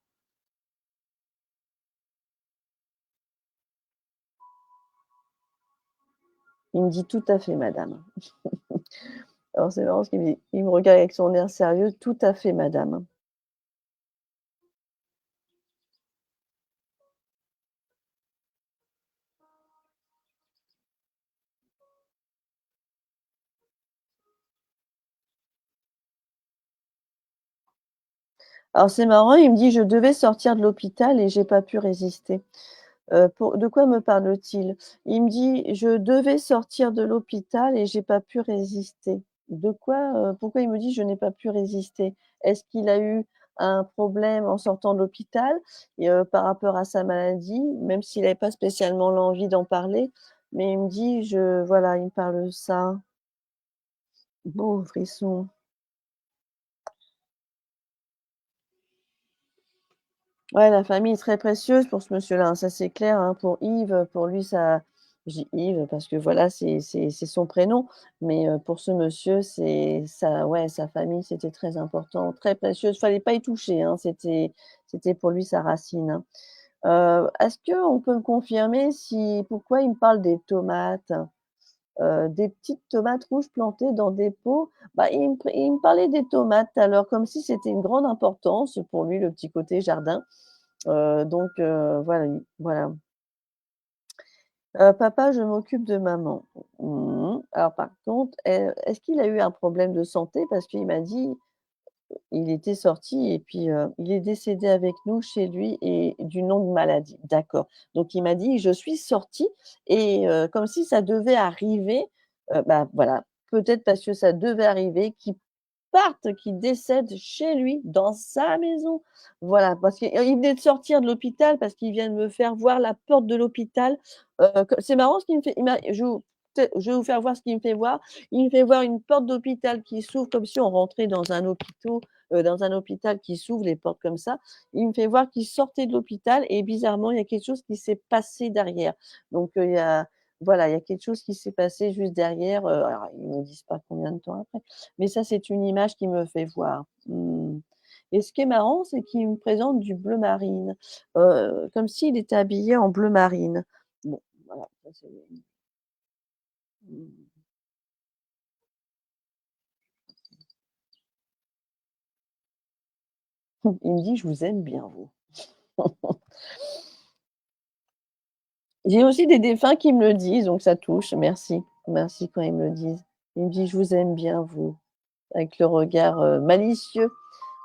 Il me dit: «Tout à fait madame». Alors c'est marrant parce qu'il me dit il me regarde avec son air sérieux: «Tout à fait madame». Alors c'est marrant, il me dit: «Je devais sortir de l'hôpital et j'ai pas pu résister». Pour de quoi me parle-t-il? Il me dit: «Je devais sortir de l'hôpital et j'ai pas pu résister». De quoi, pourquoi il me dit: «Je n'ai pas pu résister»? Est-ce qu'il a eu un problème en sortant de l'hôpital et par rapport à sa maladie? Même s'il avait pas spécialement l'envie d'en parler, mais il me dit: «Je» voilà, il me parle de ça. Beau frisson. Ouais, la famille est très précieuse pour ce monsieur-là, hein, ça c'est clair, hein. Pour Yves, pour lui ça je dis Yves parce que voilà, c'est son prénom, mais pour ce monsieur, c'est sa ouais, sa famille, c'était très important, très précieuse. Fallait pas y toucher, hein, c'était pour lui sa racine, hein. Est-ce qu'on peut me confirmer si pourquoi il me parle des tomates? Des petites tomates rouges plantées dans des pots? Bah, il me parlait des tomates alors comme si c'était une grande importance pour lui, le petit côté jardin. Donc voilà, voilà. «Papa, je m'occupe de maman». Mmh. Alors par contre, est-ce qu'il a eu un problème de santé? Parce qu'il m'a dit, il était sorti et puis, il est décédé avec nous chez lui et d'une longue maladie. D'accord. Donc il m'a dit: «Je suis sorti» et comme si ça devait arriver, bah, voilà, peut-être parce que ça devait arriver qu'il parte, qu'il décède chez lui, dans sa maison. Voilà, parce qu'il venait de sortir de l'hôpital parce qu'il vient de me faire voir la porte de l'hôpital. Que c'est marrant ce qu'il me fait, il m'a je vais vous faire voir ce qu'il me fait voir. Il me fait voir une porte d'hôpital qui s'ouvre comme si on rentrait dans un hôpital qui s'ouvre les portes comme ça. Il me fait voir qu'il sortait de l'hôpital et bizarrement, il y a quelque chose qui s'est passé derrière. Donc, il y a voilà, il y a quelque chose qui s'est passé juste derrière, alors ils ne me disent pas combien de temps après. Mais ça, c'est une image qu'il me fait voir. Mmh. Et ce qui est marrant, c'est qu'il me présente du bleu marine, comme s'il était habillé en bleu marine. Bon, voilà, ça c'est mmh. Il me dit: «Je vous aime bien vous». J'ai aussi des défunts qui me le disent, donc ça touche. Merci. Merci quand ils me le disent. Il me dit: «Je vous aime bien vous», avec le regard, malicieux.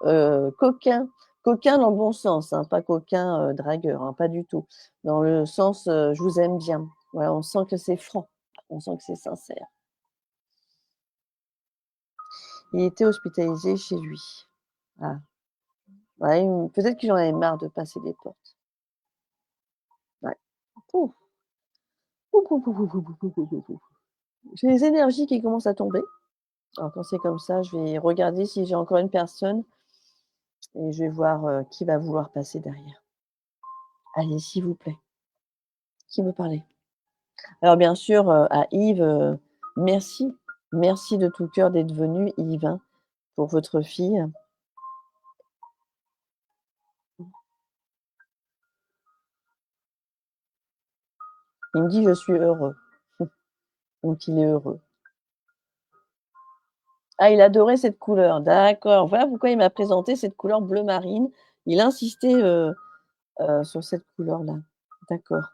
Coquin, coquin dans le bon sens, hein, pas coquin, dragueur, hein, pas du tout. Dans le sens, je vous aime bien. Voilà, on sent que c'est franc, on sent que c'est sincère. Il était hospitalisé chez lui. Ah, ouais, peut-être qu'il en avait marre de passer des portes. Ouais. Pouf, pouf, pouf, pouf, pouf, pouf, pouf, pouf, pouf, pouf. J'ai les énergies qui commencent à tomber. Alors quand c'est comme ça, je vais regarder si j'ai encore une personne et je vais voir, qui va vouloir passer derrière. Allez, s'il vous plaît, qui veut parler? Alors bien sûr, à Yves, merci, merci de tout cœur d'être venu Yves, hein, pour votre fille. Il me dit: «Je suis heureux», donc il est heureux. Ah, il adorait cette couleur, d'accord. Voilà pourquoi il m'a présenté cette couleur bleu marine. Il insistait, sur cette couleur-là. D'accord.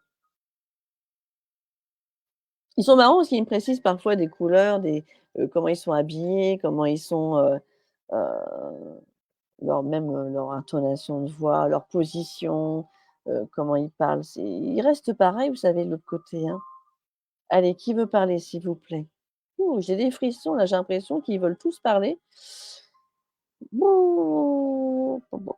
Ils sont marrants parce qu'ils me précisent parfois des couleurs, comment ils sont habillés, comment ils sont, même, leur intonation de voix, leur position, comment ils parlent. Ils restent pareils, vous savez, de l'autre côté, hein. Allez, qui veut parler, s'il vous plaît? Ouh, j'ai des frissons là, j'ai l'impression qu'ils veulent tous parler. Bouh, bon, bon.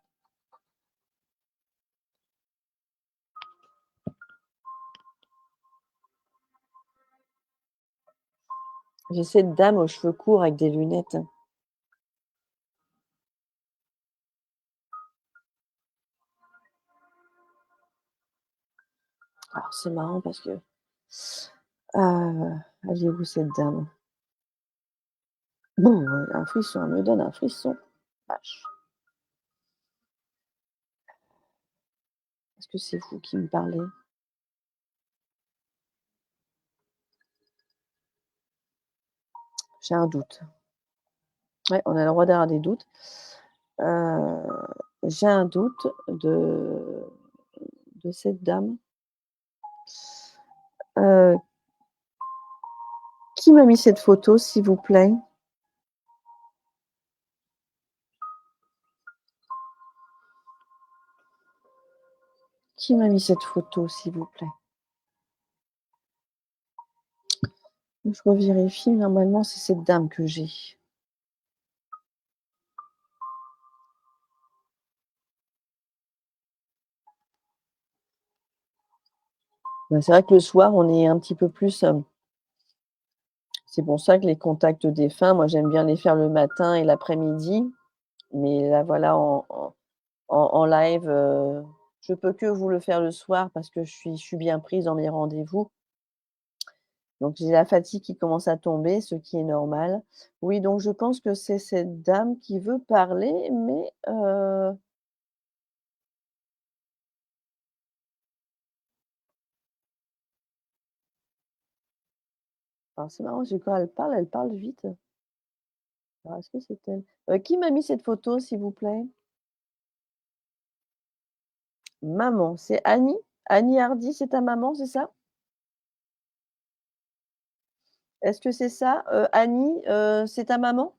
J'ai cette dame aux cheveux courts avec des lunettes. Alors c'est marrant parce que elle est où cette dame? Bon, un frisson, elle me donne un frisson. Vache. Est-ce que c'est vous qui me parlez? J'ai un doute. Ouais, on a le droit d'avoir des doutes. Heu, j'ai un doute de cette dame. Heu, qui m'a mis cette photo, s'il vous plaît? Qui m'a mis cette photo, s'il vous plaît? Je revérifie, normalement, c'est cette dame que j'ai. Bah, c'est vrai que le soir, on est un petit peu plus, c'est pour ça que les contacts défunts, moi, j'aime bien les faire le matin et l'après-midi. Mais là, voilà, en live, je peux que vous le faire le soir parce que je suis bien prise dans mes rendez-vous. Donc j'ai la fatigue qui commence à tomber, ce qui est normal. Oui, donc je pense que c'est cette dame qui veut parler, mais alors c'est marrant, parce que quand elle parle vite. Alors est-ce que c'est elle? Qui m'a mis cette photo, s'il vous plaît? Maman, c'est Annie? Annie Hardy, c'est ta maman, c'est ça? Est-ce que c'est ça? Annie, c'est ta maman?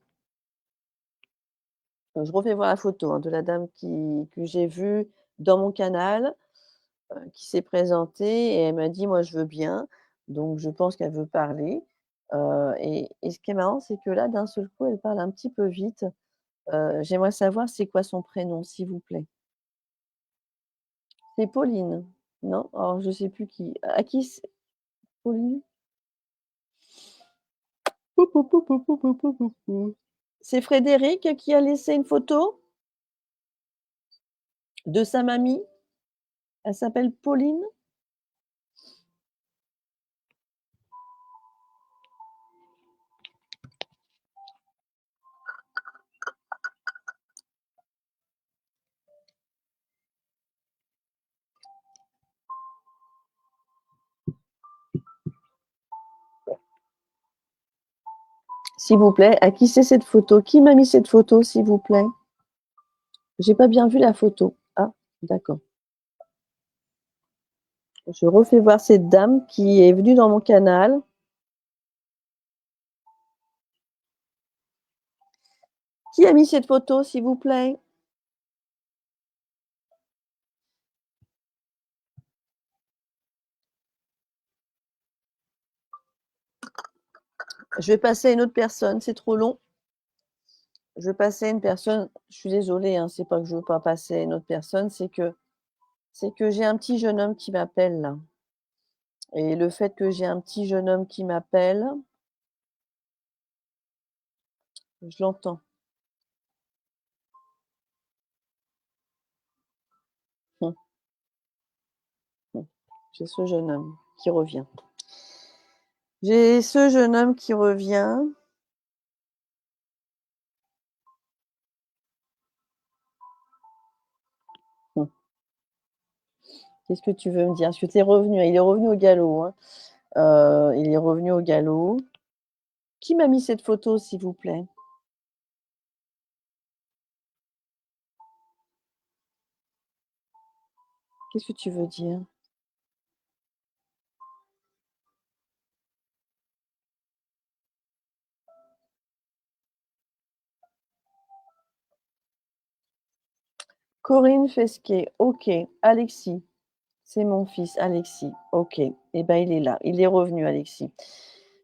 Je refais voir la photo, hein, de la dame que j'ai vue dans mon canal, qui s'est présentée et elle m'a dit: «Moi, je veux bien». Donc je pense qu'elle veut parler, et ce qui est marrant, c'est que là, d'un seul coup, elle parle un petit peu vite. J'aimerais savoir c'est quoi son prénom, s'il vous plaît? C'est Pauline? Non? Alors je sais plus qui à qui c'est Pauline? Pou pou pou pou pou pou pou pou pou. C'est Frédéric qui a laissé une photo de sa mamie? Elle s'appelle Pauline? S'il vous plaît, à qui c'est cette photo? Qui m'a mis cette photo, s'il vous plaît? J'ai pas bien vu la photo. Ah, d'accord. Je refais voir cette dame qui est venue dans mon canal. Qui a mis cette photo, s'il vous plaît? Je vais passer à une autre personne, c'est trop long. Je vais passer à une personne, je suis désolée, hein, c'est pas que je veux pas passer à une autre personne, c'est que j'ai un petit jeune homme qui m'appelle là, et le fait que j'ai un petit jeune homme qui m'appelle, je l'entends. Mmh, mmh. J'ai ce jeune homme qui revient. J'ai ce jeune homme qui revient. Mmh. Qu'est-ce que tu veux me dire? Parce que tu es revenu, il est revenu au galop, hein. Il est revenu au galop. Qui m'a mis cette photo, s'il vous plaît? Qu'est-ce que tu veux dire? Corinne Fesquet, OK. Alexis, c'est mon fils Alexis. OK. Et ben, il est là, il est revenu Alexis.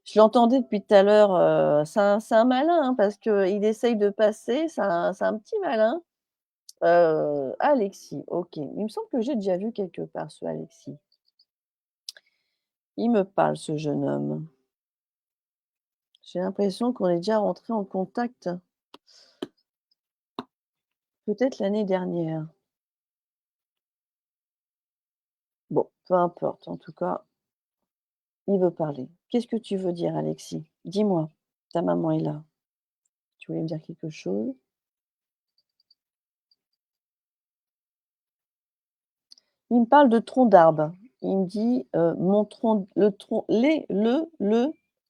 Je l'entendais depuis tout à l'heure, c'est un malin, hein, parce qu'il essaye de passer, c'est un petit malin. Alexis, OK. Il me semble que j'ai déjà vu quelque part ce Alexis. Il me parle ce jeune homme. J'ai l'impression qu'on est déjà rentré en contact, peut-être l'année dernière. Bon, peu importe, en tout cas, il veut parler. Qu'est-ce que tu veux dire, Alexis? Dis-moi, ta maman est là. Tu voulais me dire quelque chose? Il me parle de tronc d'arbre. Il me dit, mon tronc le tronc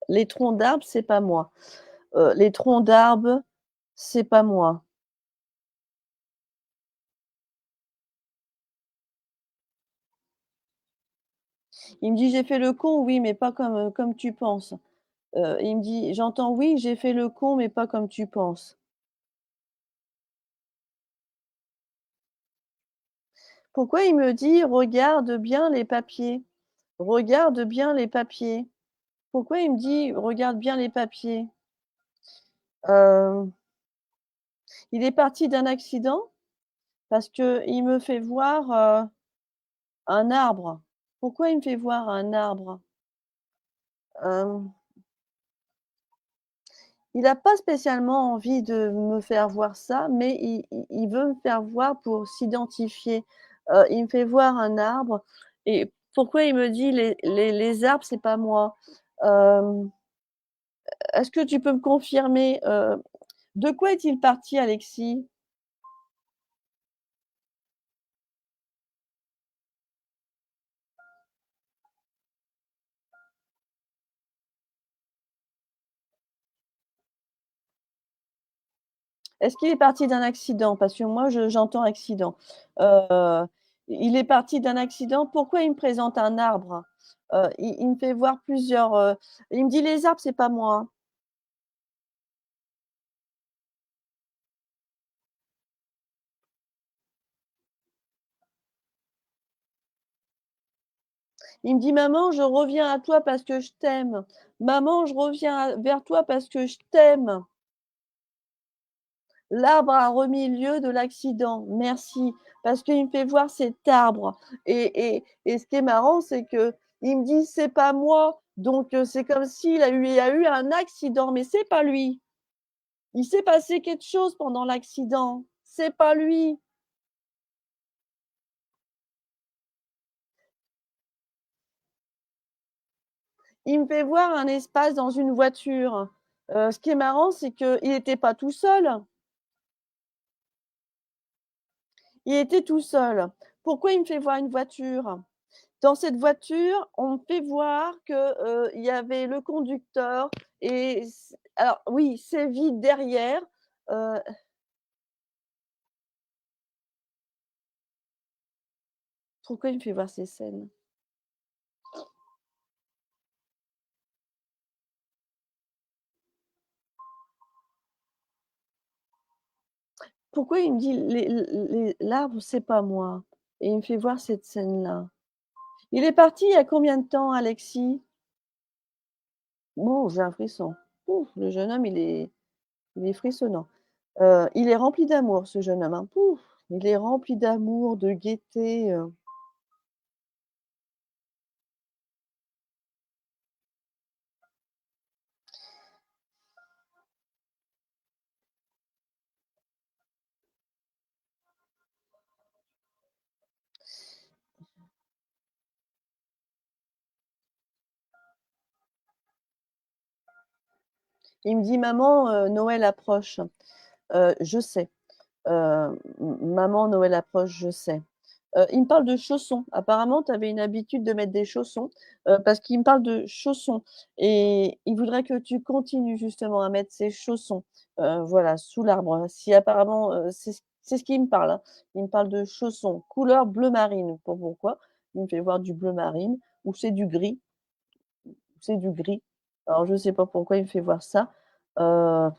les troncs d'arbres, c'est pas moi. Les troncs d'arbres, c'est pas moi. Il me dit: «J'ai fait le con, oui, mais pas comme tu penses». Il me dit: «J'entends oui, j'ai fait le con, mais pas comme tu penses». Pourquoi il me dit: «Regarde bien les papiers? Regarde bien les papiers». Pourquoi il me dit: «Regarde bien les papiers»? Hem, il est parti d'un accident parce qu'il me fait voir, un arbre. Pourquoi il me fait voir un arbre? Hem, il a pas spécialement envie de me faire voir ça, mais il veut me faire voir pour s'identifier. Il me fait voir un arbre et pourquoi il me dit: «Les arbres, c'est pas moi»? Hem, est-ce que tu peux me confirmer, de quoi est-il parti Alexis? Est-ce qu'il est parti d'un accident? Parce que moi j'entends accident. Heu, il est parti d'un accident, pourquoi il me présente un arbre? Il me fait voir plusieurs, il me dit: «Les arbres, c'est pas moi». Il me dit: «Maman, je reviens à toi parce que je t'aime. Maman, je reviens vers toi parce que je t'aime. L'arbre a remis lieu de l'accident. Merci». Parce qu'il me fait voir cet arbre et ce qui est marrant, c'est qu'il me dit: «C'est pas moi». Donc c'est comme il y a eu un accident, mais c'est pas lui. Il s'est passé quelque chose pendant l'accident. C'est pas lui. Il me fait voir un espace dans une voiture. Ce qui est marrant, c'est qu'il était pas tout seul. Il était tout seul. Pourquoi il me fait voir une voiture? Dans cette voiture, on me fait voir que, il y avait le conducteur et alors oui, c'est vide derrière, heu, pourquoi il me fait voir ces scènes? Pourquoi il me dit: L'arbre, c'est pas moi» et il me fait voir cette scène-là? Il est parti il y a combien de temps, Alexis? Ouh, j'ai un frisson. Ouf, le jeune homme, il est frissonnant. Il est rempli d'amour, ce jeune homme, hein. Pouf, il est rempli d'amour, de gaieté, il me dit: «Maman, Noël approche». Je sais. Maman, Noël approche, je sais. Il me parle de chaussons. Apparemment, tu avais une habitude de mettre des chaussons, parce qu'il me parle de chaussons et il voudrait que tu continues justement à mettre ces chaussons, voilà, sous l'arbre. Si apparemment, c'est ce qu'il me parle, hein. Il me parle de chaussons couleur bleu marine. Pour pourquoi? Il me fait voir du bleu marine ou c'est du gris, ou c'est du gris. Alors je sais pas pourquoi il me fait voir ça. Heu,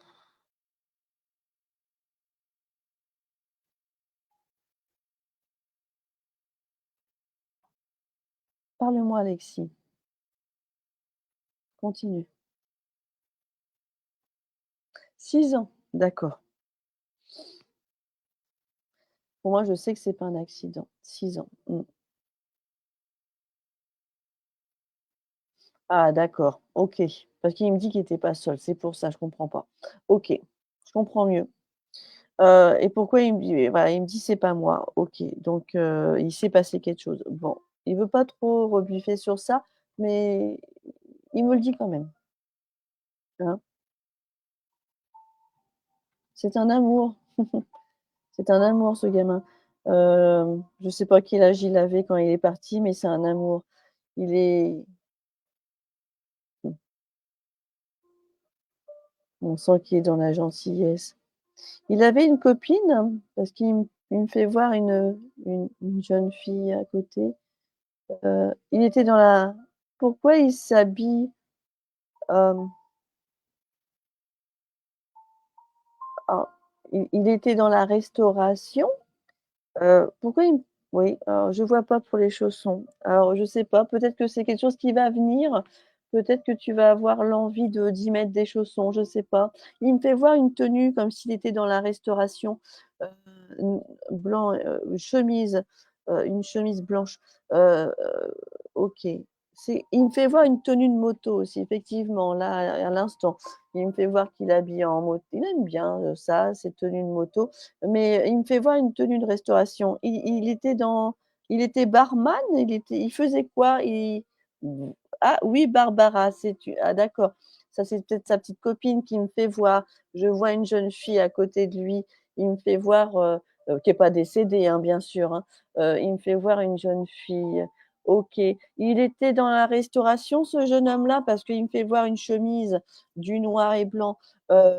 parle-moi Alexis, continue. 6 ans, d'accord. Pour moi, je sais que c'est pas un accident. 6 ans. Mmh. Ah d'accord, OK. Parce qu'il me dit qu'il était pas seul, c'est pour ça, je comprends pas. OK, je comprends mieux. Et pourquoi il me dit voilà, il me dit: «C'est pas moi». OK, donc il s'est passé quelque chose. Bon, il veut pas trop rebuffer sur ça, mais il me le dit quand même, hein. C'est un amour, c'est un amour ce gamin. Je sais pas quel âge il avait quand il est parti, mais c'est un amour. Il est mmh, on sent qu'il est dans la gentillesse. Il avait une copine? Parce il me fait voir une jeune fille à côté. Il était dans la pourquoi il s'habille, hem, ah, il était dans la restauration? Pourquoi Oui, alors je vois pas pour les chaussons. Alors je sais pas, peut-être que c'est quelque chose qui va venir, peut-être que tu vas avoir l'envie de d'y mettre des chaussons, je sais pas. Il me fait voir une tenue comme s'il était dans la restauration, heu, n blanc, une chemise blanche, OK. Il me fait voir une tenue de moto aussi, effectivement, là, à l'instant. Il me fait voir qu'il est habillé en moto. Il aime bien, ça, ces tenues de moto. Mais il me fait voir une tenue de restauration. Il était barman? Il faisait quoi? Ah oui, Barbara, d'accord. Ça, c'est peut-être sa petite copine qui me fait voir. Je vois une jeune fille à côté de lui. Il me fait voir, qui est pas décédée, hein, bien sûr, hein. Il me fait voir une jeune fille. OK. Il était dans la restauration, ce jeune homme-là? Parce qu'il me fait voir une chemise, du noir et blanc,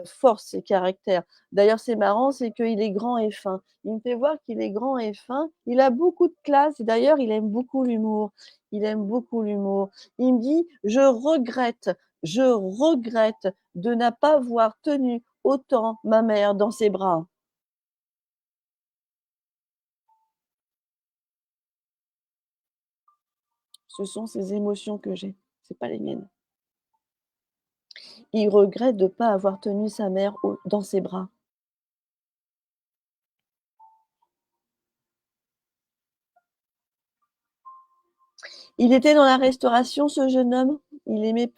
force et caractère. D'ailleurs, c'est marrant, c'est qu'il est grand et fin. Il me fait voir qu'il est grand et fin. Il a beaucoup de classe et d'ailleurs, il aime beaucoup l'humour. Il aime beaucoup l'humour. Il me dit: je regrette de n'a pas avoir tenu autant ma mère dans ses bras». Ce sont ces émotions que j'ai, c'est pas les miennes. Il regrette de ne pas avoir tenu sa mère dans ses bras. Il était dans la restauration, ce jeune homme? Il aimait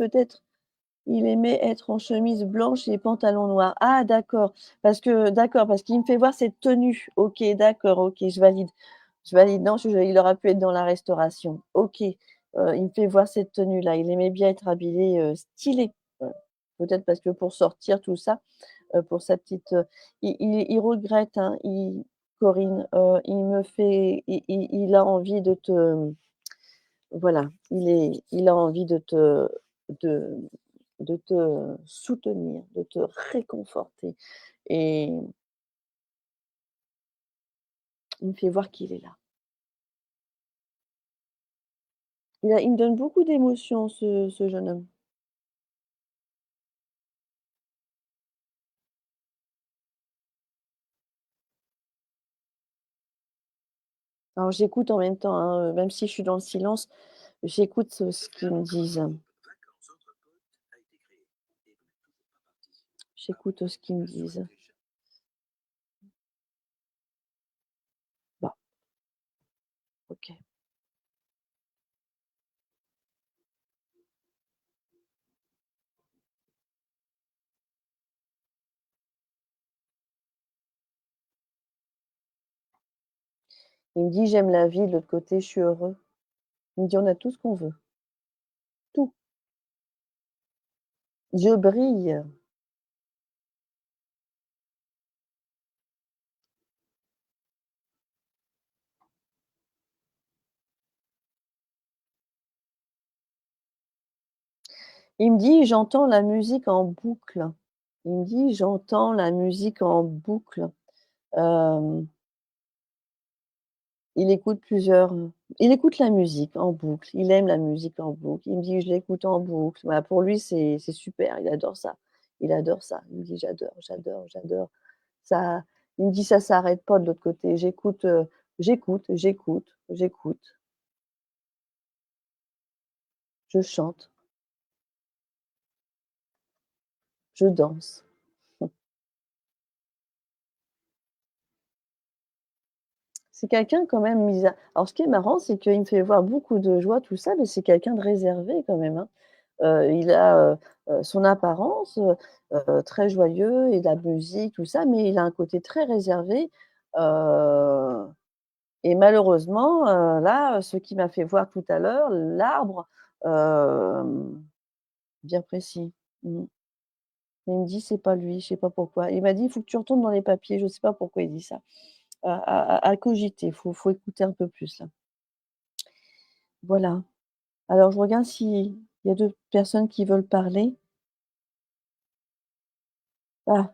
être en chemise blanche et pantalon noir. Ah d'accord, parce qu'il me fait voir cette tenue. OK, d'accord, OK, je valide. Je valide. Non, il aurait pu être dans la restauration. OK, il me fait voir cette tenue-là. Il aimait bien être habillé, stylé, peut-être parce que pour sortir tout ça, pour sa petite, il regrette, hein, Corinne, il me fait il a envie de te voilà, il a envie de de te soutenir, de te réconforter et il me fait voir qu'il est là. Il me donne beaucoup d'émotions ce jeune homme. Alors j'écoute en même temps, hein, même si je suis dans le silence, j'écoute ce qu'ils me disent. J'écoute ce qu'ils me disent. Bon, OK. Il me dit: «J'aime la vie, de l'autre côté, je suis heureux». Il me dit: «On a tout ce qu'on veut, tout. Je brille». Il me dit: «J'entends la musique en boucle». Il me dit: «J'entends la musique en boucle». Hem, il écoute plusieurs, il écoute la musique en boucle, il aime la musique en boucle. Il me dit: «Je l'écoute en boucle». Voilà, pour lui, c'est super, il adore ça. Il adore ça. Il me dit: «J'adore, j'adore, j'adore». Ça il me dit: «Ça s'arrête pas de l'autre côté». J'écoute, je chante, je danse. C'est quelqu'un quand même mis à alors ce qui est marrant, c'est qu'il me fait voir beaucoup de joie, tout ça, mais c'est quelqu'un de réservé quand même, hein. Il a, son apparence, très joyeux et de la musique, tout ça, mais il a un côté très réservé, heu et malheureusement, là, ce qui m'a fait voir tout à l'heure, l'arbre, hem, bien précis. Mmh. Il me dit: «C'est pas lui», je sais pas pourquoi. Il m'a dit: «Il faut que tu retournes dans les papiers», je sais pas pourquoi il dit ça. À cogiter, faut écouter un peu plus là. Voilà. Alors je regarde s'il y a d'autres personnes qui veulent parler. Ah,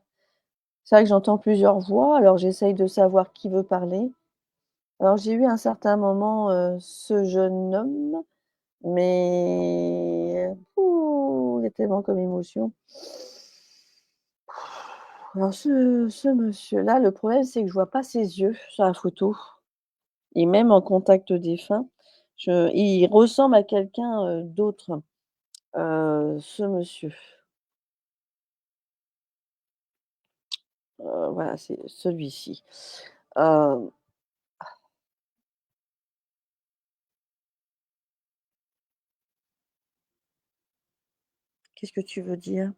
c'est vrai que j'entends plusieurs voix, alors j'essaye de savoir qui veut parler. Alors j'ai eu à un certain moment, ce jeune homme, mais ouh, il y a tellement comme émotion. Alors ce monsieur-là, le problème, c'est que je vois pas ses yeux sur la photo. et même en contact défunt, il ressemble à quelqu'un, d'autre, ce monsieur. Voilà, c'est celui-ci. Heu, Qu'est-ce que tu veux dire?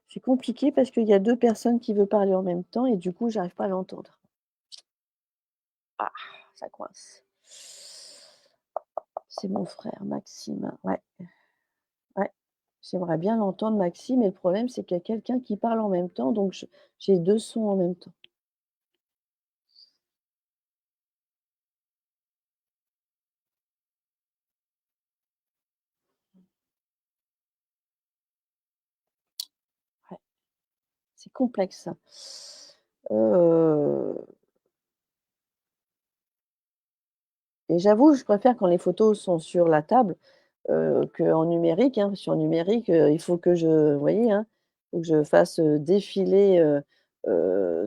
C'est compliqué parce qu'il y a 2 personnes qui veulent parler en même temps et du coup, j'arrive pas à l'entendre. Ah, ça coince. C'est mon frère Maxime, ouais, ouais. J'aimerais bien l'entendre Maxime et le problème, c'est qu'il y a quelqu'un qui parle en même temps, donc j'ai 2 sons en même temps. Ouais, c'est complexe ça. Heu et j'avoue, je préfère quand les photos sont sur la table, qu'en numérique, hein. Sur numérique, il faut que vous voyez, hein, faut que je fasse, défiler,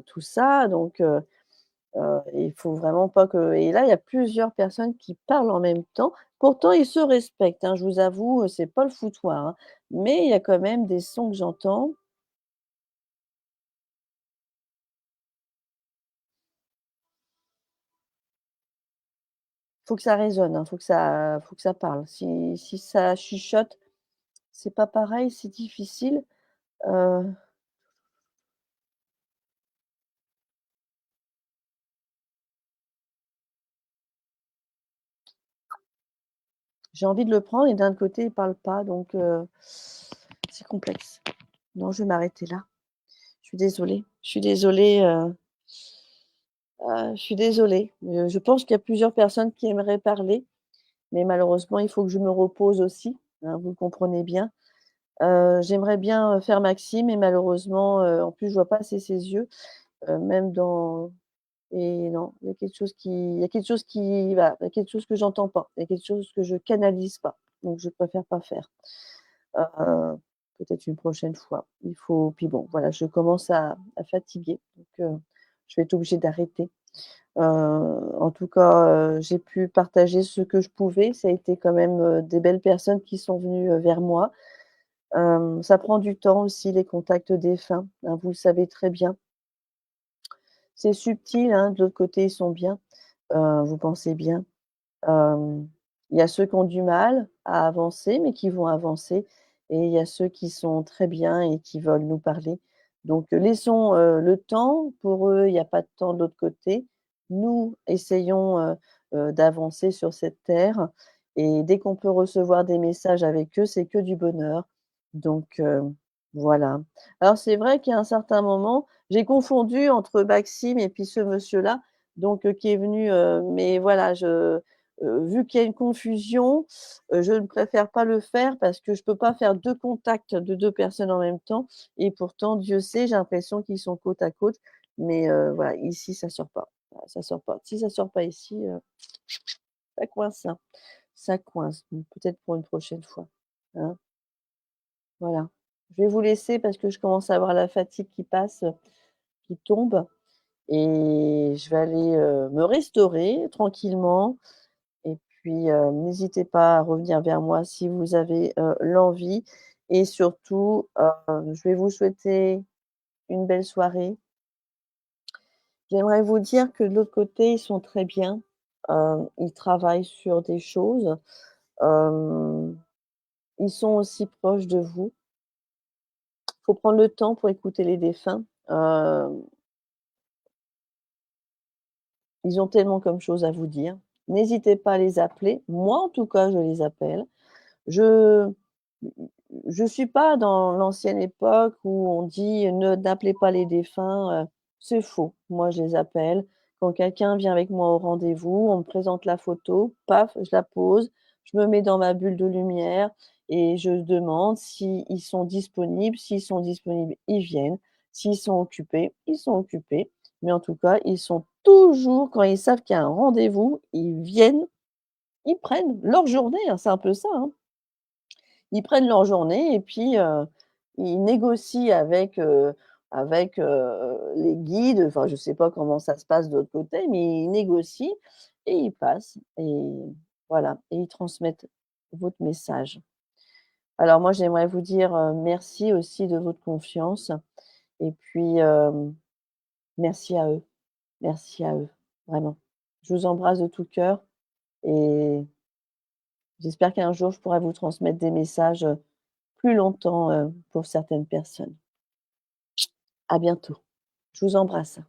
tout ça donc il faut vraiment pas que et là, il y a plusieurs personnes qui parlent en même temps. Pourtant, ils se respectent, hein, je vous avoue, c'est pas le foutoir, hein, mais il y a quand même des sons que j'entends. Faut que ça résonne, hein, faut que ça parle. Si ça chuchote, c'est pas pareil, c'est difficile. Heu, j'ai envie de le prendre et d'un côté, il parle pas donc c'est complexe. Non, je vais m'arrêter là. Je suis désolée. Je suis désolée, je suis désolée. Je pense qu'il y a plusieurs personnes qui aimeraient parler, mais malheureusement, il faut que je me repose aussi, hein, vous le comprenez bien. J'aimerais bien, faire Maxime et malheureusement, en plus, je vois pas assez ses yeux, même dans et non, il y a quelque chose qui voilà, il y a quelque chose que j'entends pas. Il y a quelque chose que je canalise pas, donc je préfère pas faire. Peut-être une prochaine fois. Il faut puis bon, voilà, je commence à fatiguer, donc je vais être obligée d'arrêter. En tout cas, j'ai pu partager ce que je pouvais. Ça a été quand même, des belles personnes qui sont venues, vers moi. Ça prend du temps aussi les contacts défunts, hein, vous le savez très bien. C'est subtil, hein, de l'autre côté, ils sont bien, vous pensez bien. Hem, il y a ceux qui ont du mal à avancer, mais qui vont avancer et il y a ceux qui sont très bien et qui veulent nous parler. Donc, laissons, le temps. Pour eux, il y a pas de temps de l'autre côté. Nous, essayons, d'avancer sur cette terre et dès qu'on peut recevoir des messages avec eux, c'est que du bonheur. Donc, voilà. Alors c'est vrai qu'à un certain moment, j'ai confondu entre Maxime et puis ce monsieur-là, donc, qui est venu, mais voilà, vu qu'il y a une confusion, je ne préfère pas le faire parce que je peux pas faire 2 contacts de 2 personnes en même temps et pourtant Dieu sait, j'ai l'impression qu'ils sont côte à côte, mais voilà, ici ça sort pas. Voilà, ça sort pas. Si ça sort pas ici, ça coince, hein. Ça coince, donc peut-être pour une prochaine fois, hein. Voilà. Je vais vous laisser parce que je commence à avoir la fatigue qui passe, qui tombe et je vais aller, me restaurer tranquillement. Et puis, n'hésitez pas à revenir vers moi si vous avez, l'envie et surtout, je vais vous souhaiter une belle soirée. J'aimerais vous dire que de l'autre côté, ils sont très bien. Ils travaillent sur des choses. Hem, Ils sont aussi proches de vous. Il faut prendre le temps pour écouter les défunts. Ils ont tellement comme chose à vous dire. N'hésitez pas à les appeler. Moi, en tout cas, je les appelle. Je je suis pas dans l'ancienne époque où on dit: «Ne n'appelez pas les défunts», c'est faux. Moi, je les appelle. Quand quelqu'un vient avec moi au rendez-vous, on me présente la photo, paf, je la pose, je me mets dans ma bulle de lumière et je demande s'ils sont disponibles. S'ils sont disponibles, ils viennent. S'ils sont occupés, ils sont occupés. Mais en tout cas, ils sont toujours quand ils savent qu'il y a un rendez-vous, ils viennent, ils prennent leur journée, hein, c'est un peu ça, hein. Ils prennent leur journée et puis, ils négocient avec, avec les guides. Enfin, je ne sais pas comment ça se passe de l'autre côté, mais ils négocient et ils passent et voilà et ils transmettent votre message. Alors moi, j'aimerais vous dire, merci aussi de votre confiance et puis, merci à eux. Merci à eux, vraiment. Je vous embrasse de tout cœur et j'espère qu'un jour je pourrai vous transmettre des messages, plus longtemps, pour certaines personnes. À bientôt. Je vous embrasse.